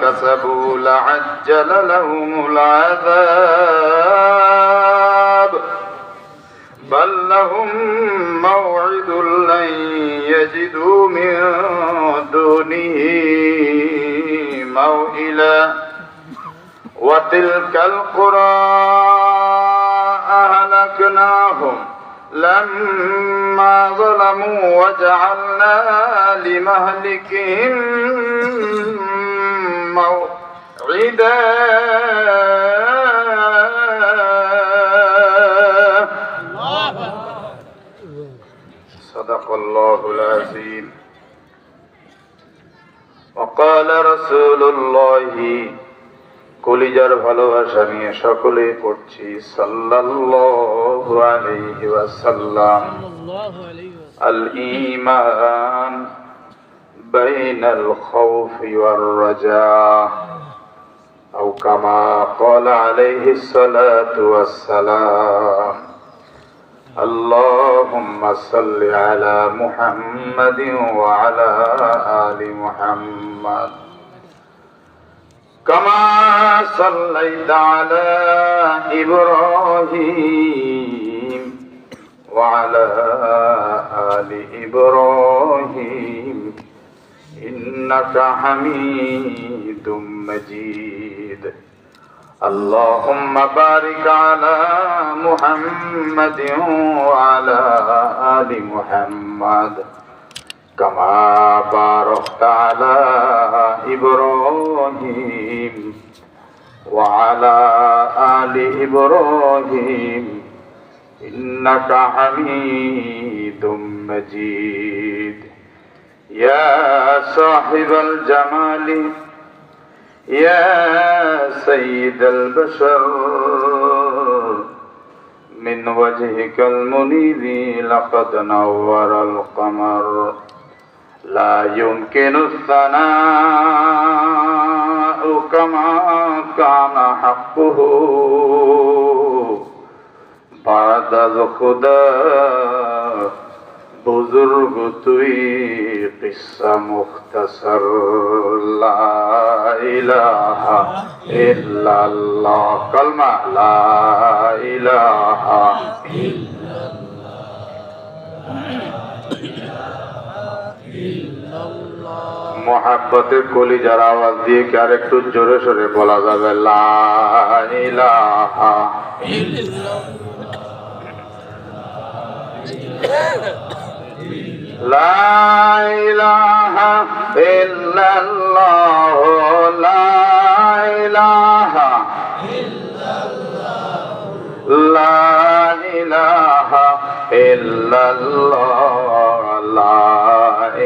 كسبوا لعجل لهم العذاب بل لهم موعد لن يجدوا من دونه موئلا وتلك القرى أهلكناهم لما ظلموا وجعلنا لمهلكهم موعدا صدق الله العظيم وقال رسول الله কলিজার ভালোবাসা নিয়ে সকলেই পড়ছি সাল্লাল্লাহু আলাইহি ওয়াসাল্লাম আল ঈমান বাইনাল খাউফি ওয়ার রাজা আও কামা ক্বালা আলাইহিস সালাতু ওয়াস সালাম আল্লাহুম্মা সাল্লি আলা মুহাম্মাদিন ওয়া আলা আলি মুহাম্মাদ كما صليت على إبراهيم وعلى آل إبراهيم إنك حميد مجيد اللهم بارك على محمد وعلى آل محمد كما باركت على إبراهيم وعلى آل إبراهيم إنك حميد مجيد يا صاحب الجمال يا سيد البشر من وجهك المنير لقد نور القمر لا يمكن الثناء كما كان حقه بعد خدا بزرگ توی قصہ مختصر لا الہ الا اللہ کلمہ لا الہ الا মোহাব্বতের কলিজার আওয়াজ দিয়ে কি আর একটু জোরে সোরে বলা যাবে লা ইলাহা লা ইলাহা ইল্লাল্লাহ লা ইলাহা লা ইলাহা ইল্লাল্লাহ লা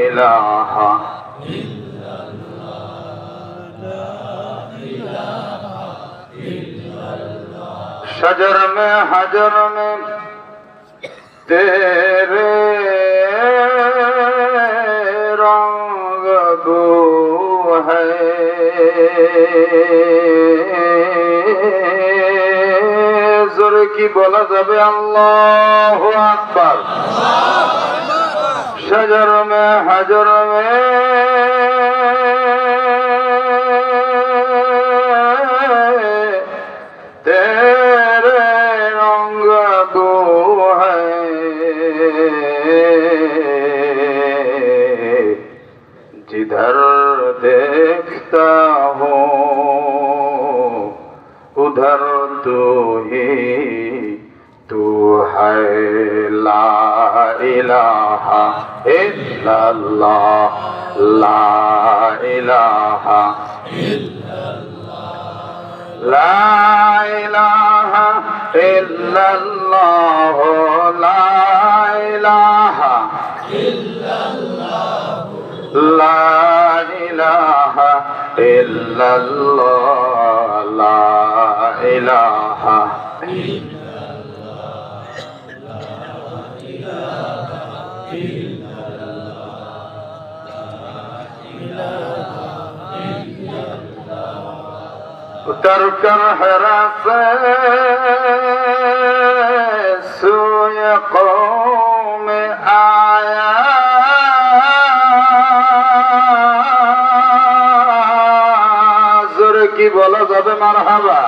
ইলাহা शजर में हजर में तेरे रंग बू है जोर की बोला जाबे अल्लाहु अकबर शजर में हजर में जिधर देखता हूँ उधर तू ही तू है ला इलाहा इल्लल्लाह ला इलाहा ला इलाहा इल्लल्लाह ला इलाहा لا إله إلا الله لا إله إلا الله उतर कर हरा से सूय कौम आया কি বলা যাবে মারহাবা?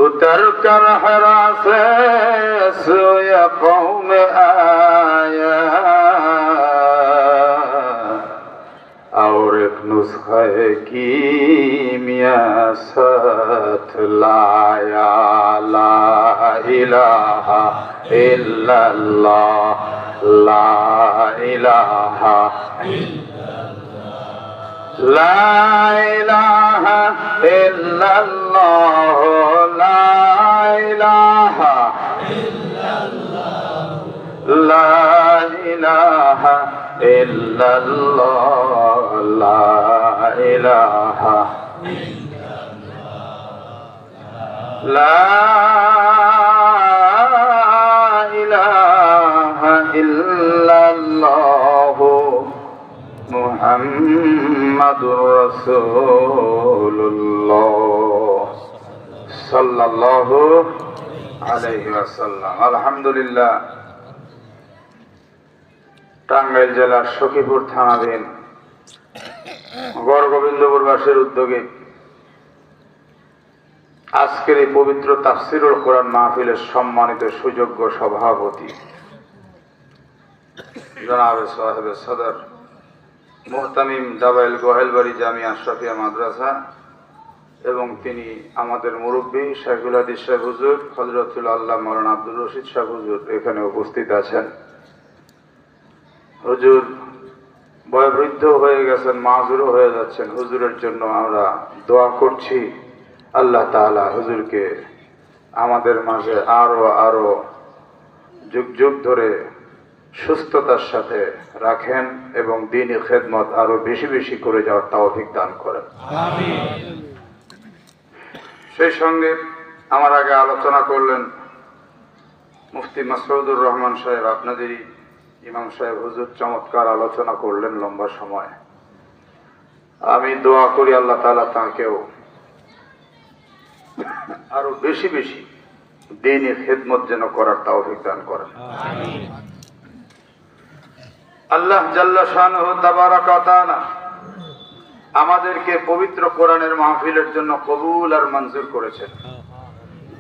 उतर कर हरा से सोया कौम आया और एक नुस्खा कीमिया साथ लाया ला इलाहा इल्लल्लाह ला इलाहा ला इलाहा इल्लल्लाह ला इलाहा ला इलाहा इल्लल्लाह ला इलाहा ला इलाहा इल्लल्लाह मुहम्मदुर रसूलुल्लाह सल्लल्लाहु अलैहि वसल्लम। আলহামদুলিল্লাহ, টাঙ্গাইল জেলার সখীপুর থানাধীন গড়গোবিন্দপুরবাসীর উদ্যোগে আজকের এই পবিত্র তাফসীরুল কোরআন মাহফিলের সম্মানিত সুযোগ্য সভাপতি জনাব সাহেব সদর মুহতামিম দাবাইল গোহেলবাড়ি জামিয়া আশরাফিয়া মাদ্রাসা এবং তিনি আমাদের মুরব্বী শাইখুল হাদিস সাহেব হুজুর হযরতুল আল্লাহ মাওলানা আব্দুর রশিদ সাহেব হুজুর এখানে উপস্থিত আছেন। হুজুর বয়োবৃদ্ধ হয়ে গেছেন, মাযুরও হয়ে যাচ্ছেন। হুজুরের জন্য আমরা দোয়া করছি, আল্লাহ তাআলা হুজুরকে আমাদের মাঝে আরো যুগ যুগ ধরে সুস্থতার সাথে রাখেন এবং দ্বীনি খেদমত আরো বেশি বেশি করে যাওয়ার তৌফিক দান করেন। আমিন। সেই সঙ্গে আমার আগে আলোচনা করলেন মুফতি মাসউদুর রহমান সাহেব, আপনাদেরই ইমাম সাহেব হুজুর, চমৎকার আলোচনা করলেন লম্বা সময়। আমি দোয়া করি আল্লাহ তাআলা তাঁকেও আরো বেশি বেশি দ্বীনি খেদমত যেন করার তৌফিক দান করেন। আমিন। আল্লাহ জাল্লা শানুহু তাবারাকা ওয়া তাআলা আমাদেরকে পবিত্র কোরআনের মাহফিলের জন্য কবুল আর মঞ্জুর করেছেন।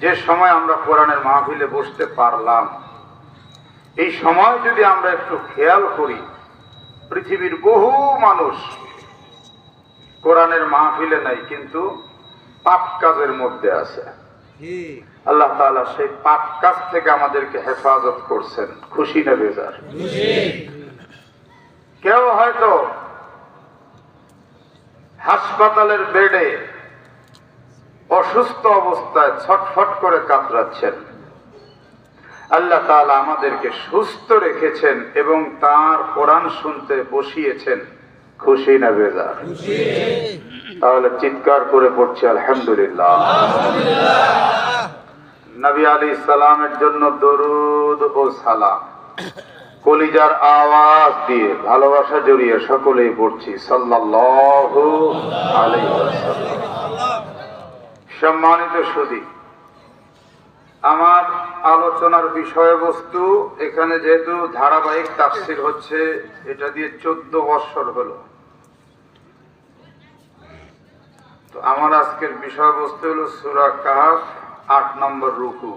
যে সময় আমরা কোরআনের মাহফিলে বসতে পারলাম, এই সময় যদি আমরা একটু খেয়াল করি, পৃথিবীর বহু মানুষ কোরআনের মাহফিলে নাই, কিন্তু পাপ কাজের মধ্যে আছে। আল্লাহ তাআলা সেই পাপ কাজ থেকে আমাদেরকে হেফাজত করছেন। খুশি না বেজার? কেউ হয়তো হাসপাতালের বেডে অসুস্থ অবস্থায় ছটফট করে কাতরাচ্ছেন। আল্লাহ তাআলা আমাদেরকে সুস্থ রেখেছেন এবং তার কোরআন শুনতে বসিয়েছেন। খুশি না বেজার? তাহলে চিৎকার করে পড়ছি আলহামদুলিল্লাহ। নবী আলাইহিস সালামের জন্য দরুদ ও সালাম কলিজার আওয়াজ দিয়ে ভালোবাসা জড়িয়ে সকলেই পড়ছি সাল্লাল্লাহু আলাইহি ওয়াসাল্লাম। সম্মানিত সুধী, আমার আলোচনার বিষয়বস্তু এখানে যেহেতু ধারাবাহিক তাফসীর হচ্ছে, এটা দিয়ে 14 বছর হলো, তো আমার আজকের বিষয়বস্তু হলো সূরা কাহফ 8 নম্বর রুকু।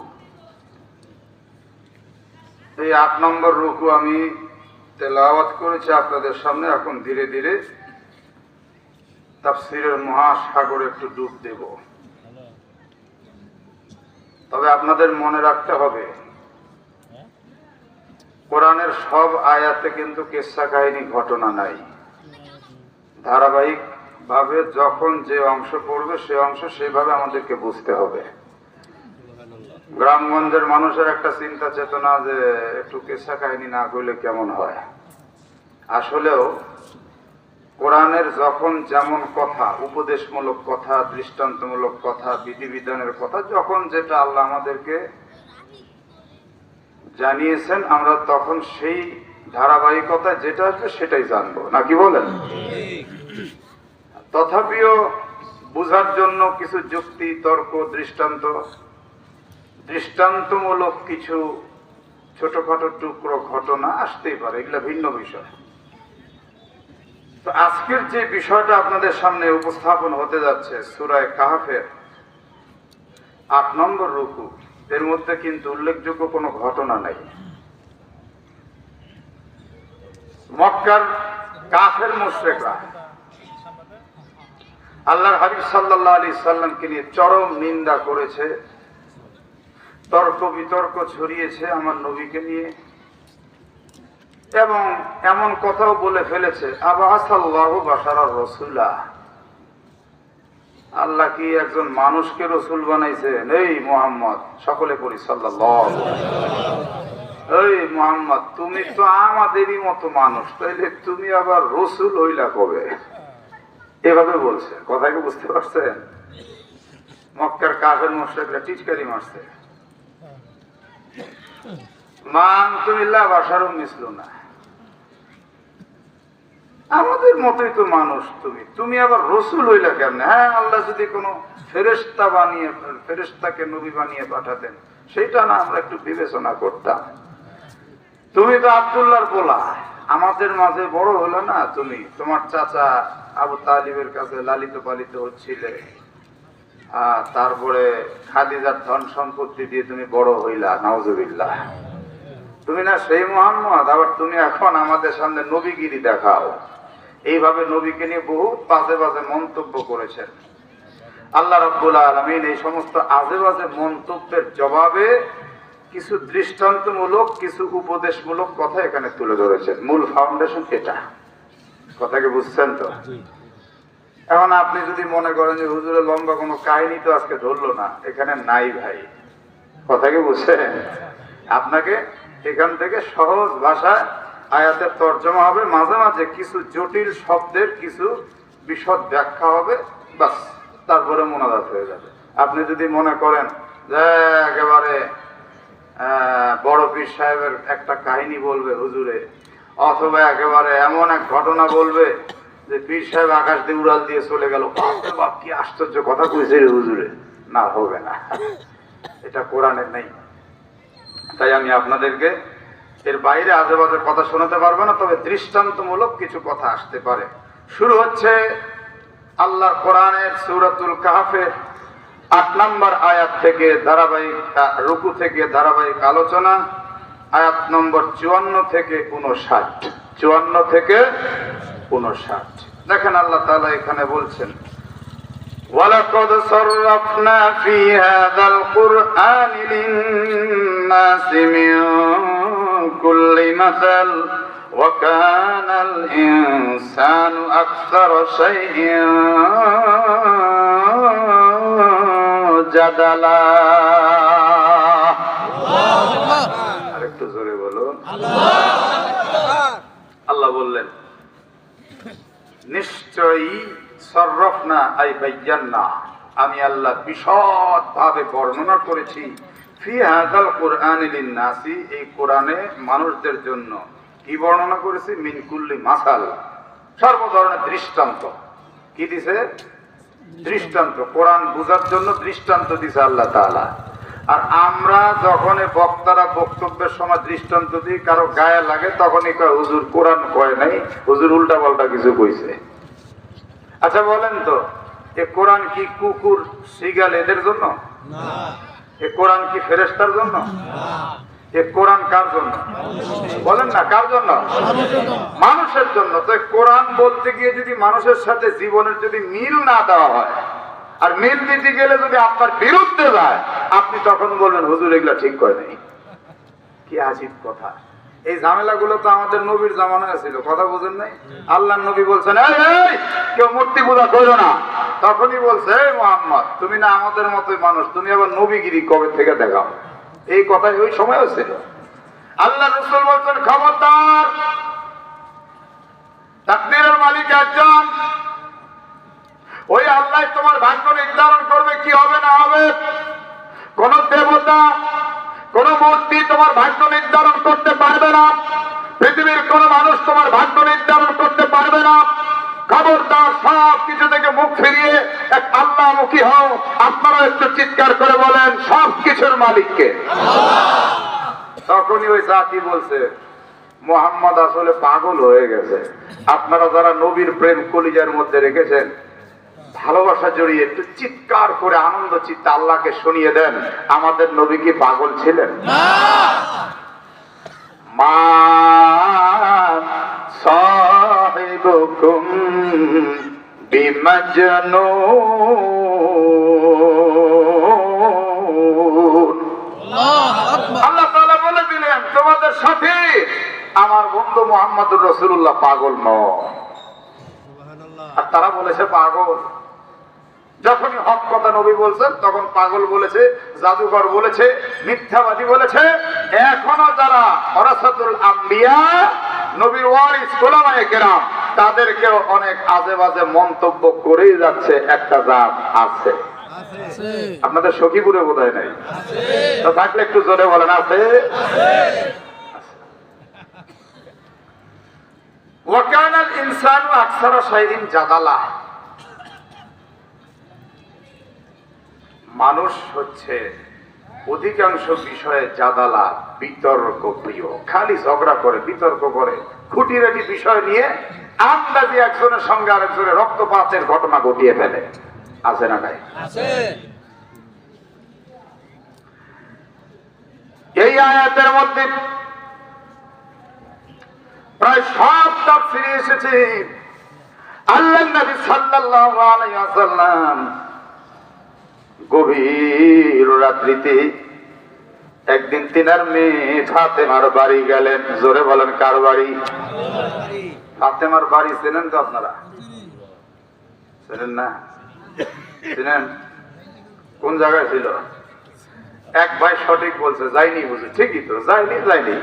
এই 8 নম্বর রুকু আমি তেলাওয়াত করেছি আপনাদের সামনে। এখন ধীরে ধীরে তাফসীরের মহাসাগরে একটু ডুব দেব। তবে আপনাদের মনে রাখতে হবে, কোরআনের সব আয়াতে কিন্তু কিসসা কাহিনী ঘটনা নাই। ধারাবাহিক ভাবে যখন যে অংশ পড়বে সে অংশ সেভাবে আমাদেরকে বুঝতে হবে। গ্রামগঞ্জের মানুষের একটা চিন্তা চেতনা যে একটু কিসসা কাহিনী না করলে কেমন হয়। আসলেও কোরআনের যখন যেমন কথা, উপদেশমূলক কথা, দৃষ্টান্তমূলক কথা, বিধিবিধানের কথা, যখন যেটা আল্লাহ আমাদেরকে জানিয়েছেন, আমরা তখন সেই ধারাবাহিকতা যেটা আসবে সেটাই জানবো, নাকি বলেন? তথাপিও বুঝার জন্য কিছু যুক্তি, তর্ক, দৃষ্টান্তমূলক কিছু ছোটখাটো টুকরো ঘটনা আসতেই পারে, এগুলা ভিন্ন বিষয়। তো আজকের যে বিষয়টা আপনাদের সামনে উপস্থাপন হতে যাচ্ছে সূরা কাহফের ৮ নম্বর রুকু, এর মধ্যে কিন্তু উল্লেখযোগ্য কোনো ঘটনা নাই। মক্কার কাফের মুশরিকরা আল্লাহর হাবিব সাল্লাল্লাহু আলাইহি সাল্লামকে নিয়ে চরম নিন্দা করেছে, তর্ক বিতর্ক ছড়িয়েছে আমার নবীকে নিয়ে, এবং এমন কথাও বলে ফেলেছে আবাসাল্লাহু বাশারার রাসূলা, আল্লাহ কি একজন মানুষকে রসুল বানাইছেন? এই মুহাম্মদ, সকলে পড়ি সাল্লাল্লাহু এই মুহাম্মদ, তুমি তো আমাদেরই মতো মানুষ, তাইলে তুমি আবার রসুল হইলা কবে? এভাবে বলছে। কথা কি বুঝতে পারছেন? মক্কার কাফের মুশরিকরা টিটকারি মারছে, মান তুমিল্লাহ বাশারুম মিসলুনা, আমাদের মতোই তো মানুষ, তুমি আবার রসুল হইলা কেমনে? হ্যাঁ, আল্লাহ যদি কোনো ফেরেশতাকে নবী বানিয়ে পাঠাতেন সেটা না আমরা একটু বিবেচনা করতাম। তুমি তো আব্দুল্লাহর পোলা, আমাদের মাঝে বড় হলো না, তুমি তোমার চাচা আবু তালিবের কাছে লালিত পালিত হচ্ছিলে, তারপরে খাদিজার ধন সম্পত্তি দিয়ে তুমি বড় হইলা, নাউজুবিল্লাহ। তুমি না সেই মুহাম্মদ, আবার তুমি এখন আমাদের সামনে নবীগিরি দেখাও। এইভাবে নবীকে নিয়ে বহু বাজে বাজে মন্তব্য করেছেন। আল্লাহ রাব্বুল আলামিন এই সমস্ত আজে বাজে মন্তব্যের জবাবে কিছু দৃষ্টান্তমূলক, কিছু উপদেশমূলক কথা এখানে তুলে ধরেছেন। মূল ফাউন্ডেশন এটা। কথাকে বুঝছেন তো? এখন আপনি যদি মনে করেন যে হুজুরের লম্বা কোনো কাহিনী তো আজকে ধরলো না, এখানে নাই ভাই। কথাকে বুঝছেন? আপনাকে এখান থেকে সহজ ভাষায় আয়াতের তর্জমা হবে, মাঝে মাঝে কিছু জটিল শব্দের কিছু বিশদ ব্যাখ্যা হবে, বাস, তারপরে মোনাজাত হয়ে যাবে। আপনি যদি মনে করেন যে একেবারে বড় পীর সাহেবের একটা কাহিনী বলবে হুজুরে, অথবা একেবারে এমন এক ঘটনা বলবে যে পীর সাহেব আকাশ দিয়ে উড়াল দিয়ে চলে গেল, বাপ কি আশ্চর্য কথা কইছে রে হুজুরে, না, হবে না, এটা কোরআনে নেই। তাই আমি আপনাদেরকে এর বাইরে আজে বাজে কথা শোনাতে পারবো না, তবে দৃষ্টান্তমূলক কিছু কথা আসতে পারে। শুরু হচ্ছে আল্লাহর কোরআনের সূরাতুল কাহফের ৮ নম্বর আয়াত থেকে ধারাবাহিক রুকু থেকে ধারাবাহিক আলোচনা, আয়াত নম্বর ৫৪ থেকে ৫৯। ৫৪ থেকে ৫৯ দেখেন আল্লাহ তাআলা এখানে বলছেন, وَلَقَدْ صَرَّفْنَا فِي هَذَا الْقُرْآنِ لِلنَّاسِ مِنْ كُلِّ مَثَلٍ وَكَانَ الْإِنسَانُ أَكْثَرَ شَيْءٍ جَدَلًا। আরেকটু জোরে বলুন আল্লাহ বললেন, নিশ্চয়ই সররফনা আই বায়ান্না, আমি আল্লাহ বিশদ ভাবে বর্ণনা করেছি, ফি হাযাল কুরআনি লিন-নাসি, এই কোরআনে মানুষদের জন্য কি বর্ণনা করেছি, মিন কুল্লি মাসাল, সর্ব ধরনের দৃষ্টান্ত। কি দিছে? দৃষ্টান্ত। কোরআন বোঝার জন্য দৃষ্টান্ত দিছে আল্লাহ তাআলা। আর আমরা যখন বক্তারা বক্তব্যের সময় দৃষ্টান্ত দিই, কারো গায়ে লাগে, তখনই কয় হুজুর কোরআন কয় নাই, হুজুর উল্টা পাল্টা কিছু কইছে। আচ্ছা বলেন তো, এ কোরআন কি কুকুর শিগাল এদের জন্য? না। এ কোরআন কি ফেরেশতার জন্য? না। এ কোরআন কার জন্য? বলেন না, কার জন্য? মানুষের জন্য। তো কোরআন বলতে গিয়ে যদি মানুষের সাথে জীবনের যদি মিল না দেওয়া হয়, আর মিল দিতে গেলে যদি আপনার বিরুদ্ধে যায়, আপনি তখন বলবেন হুজুর এগুলা ঠিক করে নাই। কি আজীব কথা! এই ঝামেলাগুলো তো আমাদের নবীর জামানায় ছিল, কথা বুঝেন নাই? আল্লাহর নবী বলছেন, এই কেউ মূর্তি পূজা করো না। তখনই বলছে, এই মুহাম্মদ, তুমি না আমাদের মতোই মানুষ, তুমি আবার নবীগিরি কবে থেকে দেখাও? এই কথাই ওই সময় ছিল। আল্লাহ রাসূল বলছেন, খবরদার, তাকদীরের মালিক একজন, ওই আল্লাহ তোমার ভাগ্য নির্ধারণ করবে কি হবে না হবে। কোন দেবতা, কোন মূর্তি তোমার ভাগ্য নির্ধারণ করতে পারবে না। পৃথিবীর কোন মানুষ তোমার ভাগ্য নির্ধারণ করতে পারবে না। খবরদার, সব কিছু থেকে মুখ ফিরিয়ে এক আল্লাহমুখী হও। আপনারা একটু চিৎকার করে বলেন, সব কিছুর মালিককে। তখনই ওই জাতি বলছে, মোহাম্মদ আসলে পাগল হয়ে গেছে। আপনারা যারা নবীর প্রেম কলিজার মধ্যে রেখেছেন, ভালোবাসা জড়িয়ে একটু চিৎকার করে আনন্দ চিত্তে আল্লাহকে শুনিয়ে দেন, আমাদের নবী কি পাগল ছিলেন? মা সাহিবুকুম বিমাজনুন। আল্লাহ তাআলা বলে দিলেন, তোমাদের সাথে আমার বন্ধু মুহাম্মদুর রাসূলুল্লাহ পাগল নয়। আর তারা বলেছে পাগল। যখনই হক কথা নবী বলছেন তখন পাগল বলেছে, জাদুকর বলেছে, মিথ্যাবাদী বলেছে। এখনো যারা ওয়ারাসাতুল আম্বিয়া, নবীর ওয়ারিস উলামায়ে কেরাম, তাদেরকেও অনেক আজে বাজে মন্তব্য করেই যাচ্ছে। একটা জাত আছে, আপনাদের সখীপুরে বোধহয় নাই, তো থাকলে একটু জোরে বলেন আছে। ওয়াকানাল ইনসানু আকসারা শাইইন জাদালা। মানুষ হচ্ছে অধিকাংশ বিষয়ে জাদালা, বিতর্ক প্রিয়। খালি ঝগড়া করে, বিতর্ক করে, খুঁটিনাটি বিষয় নিয়ে আন্দাজি একজনের সঙ্গে আরেকজনের রক্তপাতের ঘটনা ঘটিয়ে ফেলে। আছে না নাই? এই আয়াতের মধ্যে প্রায় সব তাফসীরে এসেছে আল্লাহর নবী সাল্লাল্লাহু আলাইহি ওয়াসাল্লাম গভীর রাত্রিতে একদিন তিনার মেয়ে ফাতেমার বাড়ি গেলেন। জোরে বলেন কার বাড়ি? ফাতেমার বাড়ি চেনেন তো আপনারা? চেনেন না? চেনেন? কোন জায়গায় ছিল? এক ভাই সঠিক বলছে, যাইনি বুঝি। ঠিকই তো, যাইনি।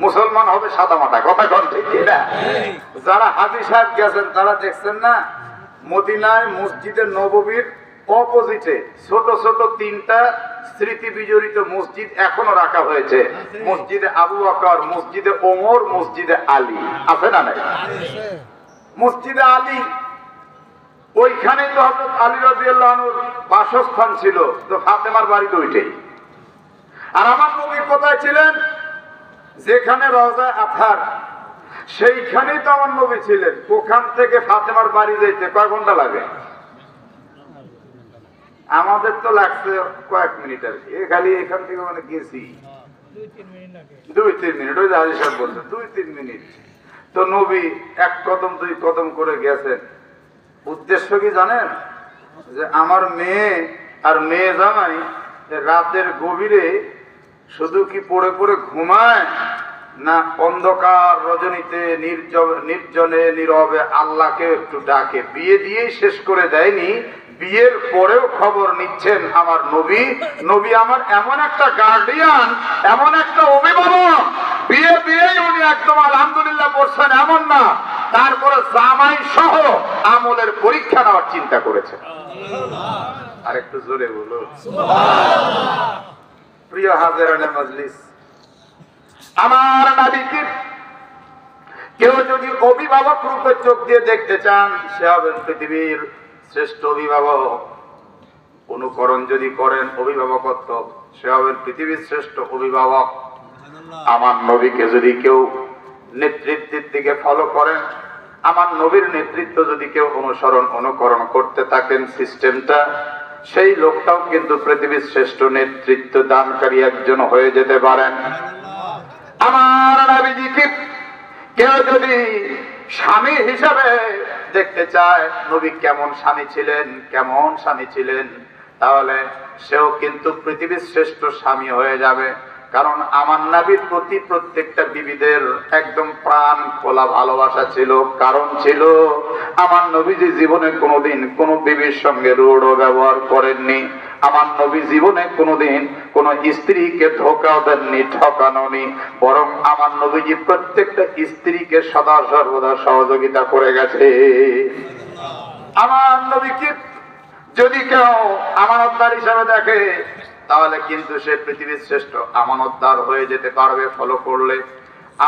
মুসলমান হবে সাদা মাটা, কথা কন ঠিক না? যারা হাজী সাহেব গেছেন তারা দেখছেন না, মদিনায় মসজিদে নববীর অপোজিটে ছোট ছোট তিনটা স্মৃতি বিজড়িত মসজিদ এখনো রাখা হয়েছে। মসজিদে আবু বকর, মসজিদে ওমর, মসজিদে আলী। আছে না নাই? মসজিদে আলী, ওইখানেই তো হযরত আলী রাদিয়াল্লাহু আনহুর বাসস্থান ছিল। তো ফাতেমার বাড়ি তো ওইটাই। আর আমার নবী কোথায় ছিলেন? যেখানে রওজা আতহার, সেইখানেই তো আমার নবী ছিলেন। ওখান থেকে ফাতেমার বাড়ি যাইতে কয় ঘন্টা লাগে? আমাদের তো লাগছে কয়েক মিনিট আর কি। খালি এখান থেকে মানে গেছি 2-3 মিনিট। ওই যে হাজী সাহেব বলছে 2-3 মিনিট। তো নবী এক কদম 2 কদম করে গেছেন। উদ্দেশ্য কি জানেন? যে আমার মেয়ে আর মেয়ে জামাই রাতের গভীরে শুধু কি পড়ে পড়ে ঘুমায়, না অন্ধকার রজনীতে নির্জনে নীরবে আল্লাহকে একটু ডাকে। বিয়ে দিয়েই শেষ করে দেয়নি, বিয়ের পরেও খবর নিচ্ছেন আমার নবী। নবী আমার এমন একটা গার্ডিয়ান, এমন একটা অভিভাবক, বিয়েই উনি একদম আলহামদুলিল্লাহ পড়ছেন এমন না, তারপরে জামাই সহ আমলের পরীক্ষা নেওয়ার চিন্তা করেছেন। আর একটু জোরে বলো সুবহানাল্লাহ। প্রিয় হাজিরানে মজলিস, আমার নবীকে কেউ যদি অভিভাবক রূপে চোখ দিয়ে দেখতে চান, সে হবেন পৃথিবীর শ্রেষ্ঠ অভিভাবক। অনুকরণ যদি করেন অভিভাবকত্ব, সে হবেন পৃথিবীর শ্রেষ্ঠ অভিভাবক। আমার নবীকে যদি কেউ নেতৃত্বের দিকে ফলো করেন, আমার নবীর নেতৃত্ব যদি কেউ অনুকরণ করতে থাকেন, সিস্টেমটা, সেই লোকটাও কিন্তু পৃথিবীর শ্রেষ্ঠ নেতৃত্ব দানকারী একজন হয়ে যেতে পারেন। আমার নবীজিকে কেউ যদি স্বামী হিসাবে দেখতে চায়, নবী কেমন স্বামী ছিলেন, তাহলে সেও কিন্তু পৃথিবীর শ্রেষ্ঠ স্বামী হয়ে যাবে। কারণ আমার নবীর প্রতি প্রত্যেকটা বিবিদের একদম প্রাণ খোলা ভালোবাসা ছিল। কারণ ছিল, আমার নবীজি জীবনে কোনোদিন কোন বিবির সঙ্গে রূঢ় ব্যবহার করেননি। আমার নবী জীবনে কোনোদিন কোন স্ত্রীকে ধোঁকাও দেননি, ঠকানোনি। বরং আমার নবীজি প্রত্যেকটা স্ত্রীকে সদা সর্বদা সহযোগিতা করে গেছে। আমার নবীকে যদি কেউ আমানতদার হিসাবে দেখে, তাহলে কিন্তু সে পৃথিবীর শ্রেষ্ঠ আমানতদার হয়ে যেতে পারবে ফলো করলে।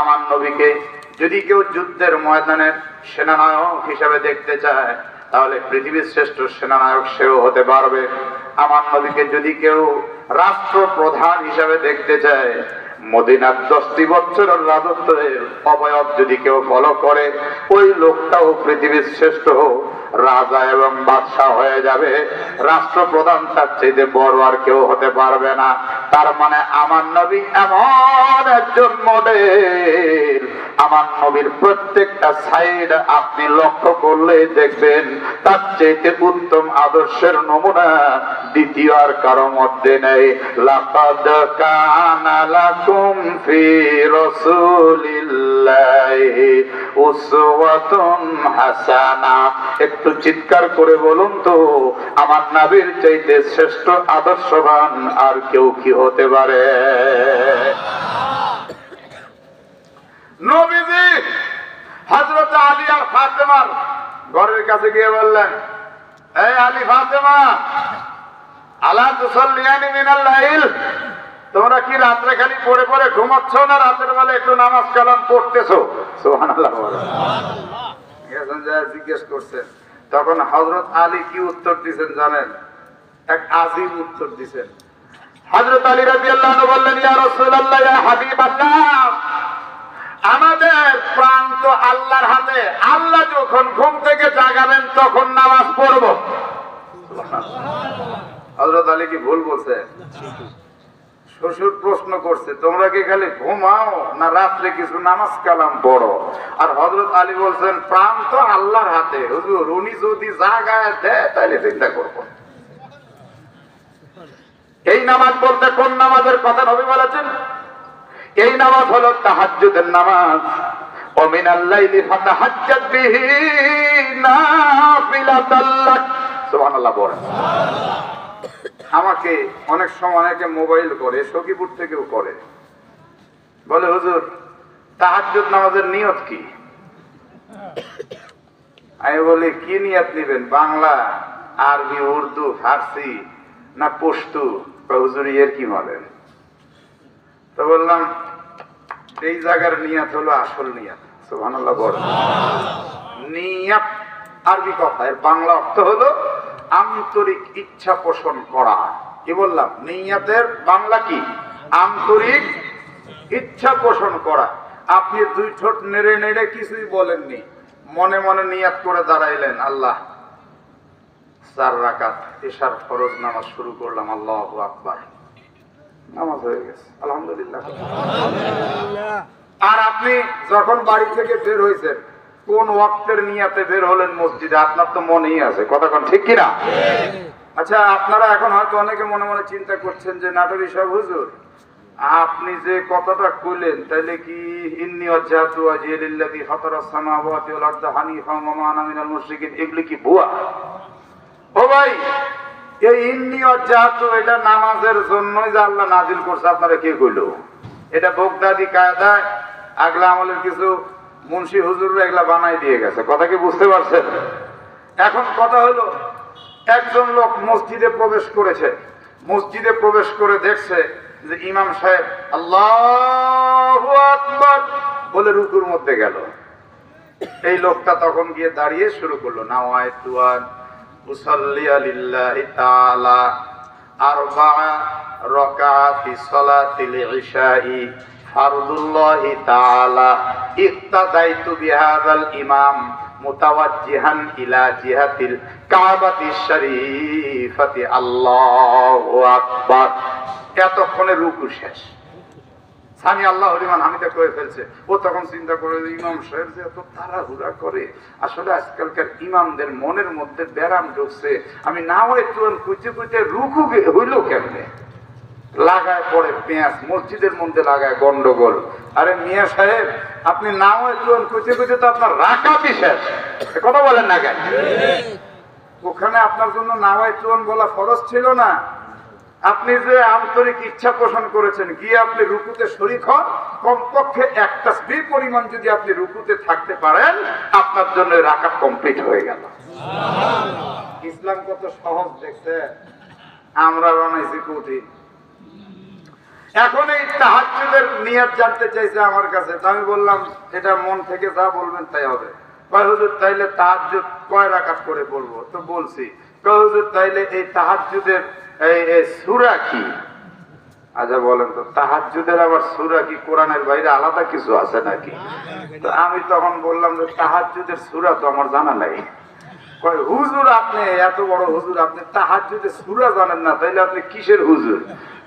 আমার নবীকে যদি কেউ যুদ্ধের ময়দানের সেনানায়ক হিসাবে দেখতে চায়, তাহলে পৃথিবীর শ্রেষ্ঠ সেনানায়ক সেও হতে পারবে। আমার নবীকে যদি কেউ রাষ্ট্রপ্রধান হিসাবে দেখতে চায়, মদিনার 10টি বছরের রাজত্বের অবয়ব যদি কেউ ফলো করে, ওই লোকটাও পৃথিবীর শ্রেষ্ঠ রাজা এবং বাদশাহ হয়ে যাবে। রাষ্ট্রপ্রধান তার চাইতে বড় আর কেউ হতে পারবে না। তার মানে আমার নবী এমন একজন মডেল, আমার নবীর প্রত্যেকটা সাইড আপনি লক্ষ্য করলেই দেখবেন তার চাইতে উত্তম আদর্শের নমুনা দ্বিতীয় আর কারো মধ্যে নেই। লাকাদ কানা লাকুম ফি রাসূলিল্লাহি উসওয়াতুন হাসানা। একটু চিৎকার করে বলুন তো, আমার নবীর চাইতে শ্রেষ্ঠ আদর্শবান আর কেউ কি হতে পারে? নবীজি হযরত আলী আর ফাতেমার ঘরের কাছে গিয়ে বললেন, এই আলী ফাতেমা, আলা তুসাল্লিয়ানি মিনাল লাইল, তোমরা কি রাত্রে খালি পড়ে পড়ে ঘুমাচ্ছ না রাতের বেলা একটু নামাজ কালাম পড়তেছো? সুবহানাল্লাহ। জিজ্ঞেস করছেন, তখন হযরত আলী কি উত্তর দিয়েছেন জানেন? এক আজীব উত্তর দিয়েছেন। হযরত আলী রাদিয়াল্লাহু আনহু বললেন, ইয়া রাসূলুল্লাহ, ইয়া হাবিবাল্লাহ, আমাদের প্রাণ তো আল্লাহর হাতে। আল্লাহ যখন ঘুম থেকে জাগাবেন তখন নামাজ পড়ব। হযরত আলী কি ভুল বলছে? শ্বশুর প্রশ্ন করছে, তোমরা কি খালি ঘুমাও না রাত্রে কিছু নামাজ কালাম পড়ো? আর হযরত আলী বলছেন, প্রাণ তো আল্লাহর হাতে, হুজুর উনি যদি জাগায় দেয় তাহলে চিন্তা করবো। এই নামাজ বলতে কোন নামাজের কথা নবী বলেছেন? এই নামাজ হলো তাহাজ্জুদের নামাজ। ও মিনাল লাইলি ফাতাহাজ্জাদ বিহি নাফিলাতাল লাক। সুবহানাল্লাহ বলেন। আমাকে অনেক সময় অনেকে মোবাইল করে, সখীপুর থেকেও করে, বলে হুজুর তাহাজ্জুদ নামাজের নিয়ত কি? আমি বলি, কি নিয়ত নিবেন? বাংলা, আরবি, উর্দু, ফার্সি না পশতু? হুজুর এর কি বলেন? তো বললাম, এই জায়গার নিয়ত হলো আসল নিয়ত। সুবহানাল্লাহ বলেন। নিয়ত আরবি কথা, এর বাংলা অর্থ হলো আন্তরিক ইচ্ছা পোষণ করা। কি বললাম? নিয়তের বাংলা কি? আন্তরিক ইচ্ছা পোষণ করা। আপনি দুই ঠোঁট নেড়ে নেড়ে কিছুই বলেননি, মনে মনে নিয়ত করে দাঁড়াইলেন, আল্লাহ 4 রাকাত ইশার ফরজ নামাজ শুরু করলাম, আল্লাহু আকবার, নামাজ হয়ে গেছে, আলহামদুলিল্লাহ। আর আপনি যখন বাড়ি থেকে বের হয়েছেন, কোন ওয়াক্তের নিয়াতে বের হলেন মসজিদে? আপনার তো মনেই আছে, কথা কোন ঠিক কিনা? আচ্ছা, আপনারা এখন হয়তো অনেকে মনে মনে চিন্তা করছেন যে নাটোরী সাহেব হুজুর, আপনি যে কথাটা কইলেন তাইলে কি ইন্নী ওয়াজহাতু ওয়াজহিয়া লিল্লাযী ফাতারাস সামাওয়াতি ওয়াল আরদা হানিফান ওয়া মা আনা মিনাল মুশরিকিন, এগুলি কি ভুয়া? ও ভাই, এই ইন্নী ওয়াজহাতু এটা নামাজের জন্যই যে আল্লাহ নাজিল করছে, আপনারা কে কইলো? এটা বগদাদি কায়দায় আগলা আমলের কিছু মুন্সি হুজুররা এগুলা বানাই দিয়ে গেছে, কথা কি বুঝতে পারছেন? এখন কথা হলো, একজন লোক মসজিদে প্রবেশ করেছে, মসজিদে প্রবেশ করে দেখছে যে ইমাম সাহেব আল্লাহু আকবার বলে রুকুর মধ্যে গেল। এই লোকটা তখন গিয়ে দাঁড়িয়ে শুরু করলো, নাওয়াইতু আন উসাল্লি লিল্লাহি তাআলা আরবা'a রাকাতি সালাতিল ইশাই ফারদুল্লাহি তাআলা ইক্তাদাইতু বিহাযাল ইমাম মুতাওয়াজ্জিহান ইলা জিহাতিল কাবাতিশ শরীফাতি, আল্লাহু আকবার। এতক্ষণে রুকু শেষ, সামি আল্লাহু লিমান হামিদা কয়ে ফেলছে। ও তখন চিন্তা করে, ইমাম সাহেব যে এত তাড়াহুড়া করে, আসলে আজকালকার ইমামদের মনের মধ্যে ব্যারাম ঢুকছে, আমি না হয় তুরন কুচে কুচে রুকু হইল কেমনে? লাগায় পড়ে পেঁয়াজ, মসজিদের মধ্যে লাগায় গন্ডগোল। আরে মিয়া সাহেব, আপনি না হয় তুরন কুচে কুচে তো আপনার রাকাতই শেষ, কথা বলেন না কেন? ওখানে আপনার জন্য নাওয়াই তুরন বলা ফরজ ছিল না? আপনি যে আন্তরিক ইচ্ছা পোষণ করেছেন, গিয়ে আপনি রুকুতে শরীক হন, কমপক্ষে এক তাসবিহ পরিমাণ যদি আপনি রুকুতে থাকতে পারেন, আপনার জন্য রাকাত কমপ্লিট হয়ে গেল। ইসলাম কত সহজ দেখছে, আমরা বানাইছি কঠিন। এখন এই তাহাজ্জুদের নিয়ত জানতে চাইছে আমার কাছে, আমি বললাম এটা মন থেকে যা বলবেন তাই হবে। কয় হুজুর তাইলে তাহাজ্জুদ কয় রাকাত করে পড়বো? তো বলছি। কয় হুজুর তাইলে এই তাহাজ্জুদের এই সূরা কি? আচ্ছা বলেন তো, তাহাজ্জুদের আবার সূরা কি কোরআনের বাইরে আলাদা কিছু আছে নাকি? তো আমি তখন বললাম যে তাহাজ্জুদের সূরা তো আমার জানা নাই। কয় হুজুর আপনি এত বড় হুজুর, আপনি তাহাজ্জুদের সূরা জানেন না, তাইলে আপনি কিসের হুজুর?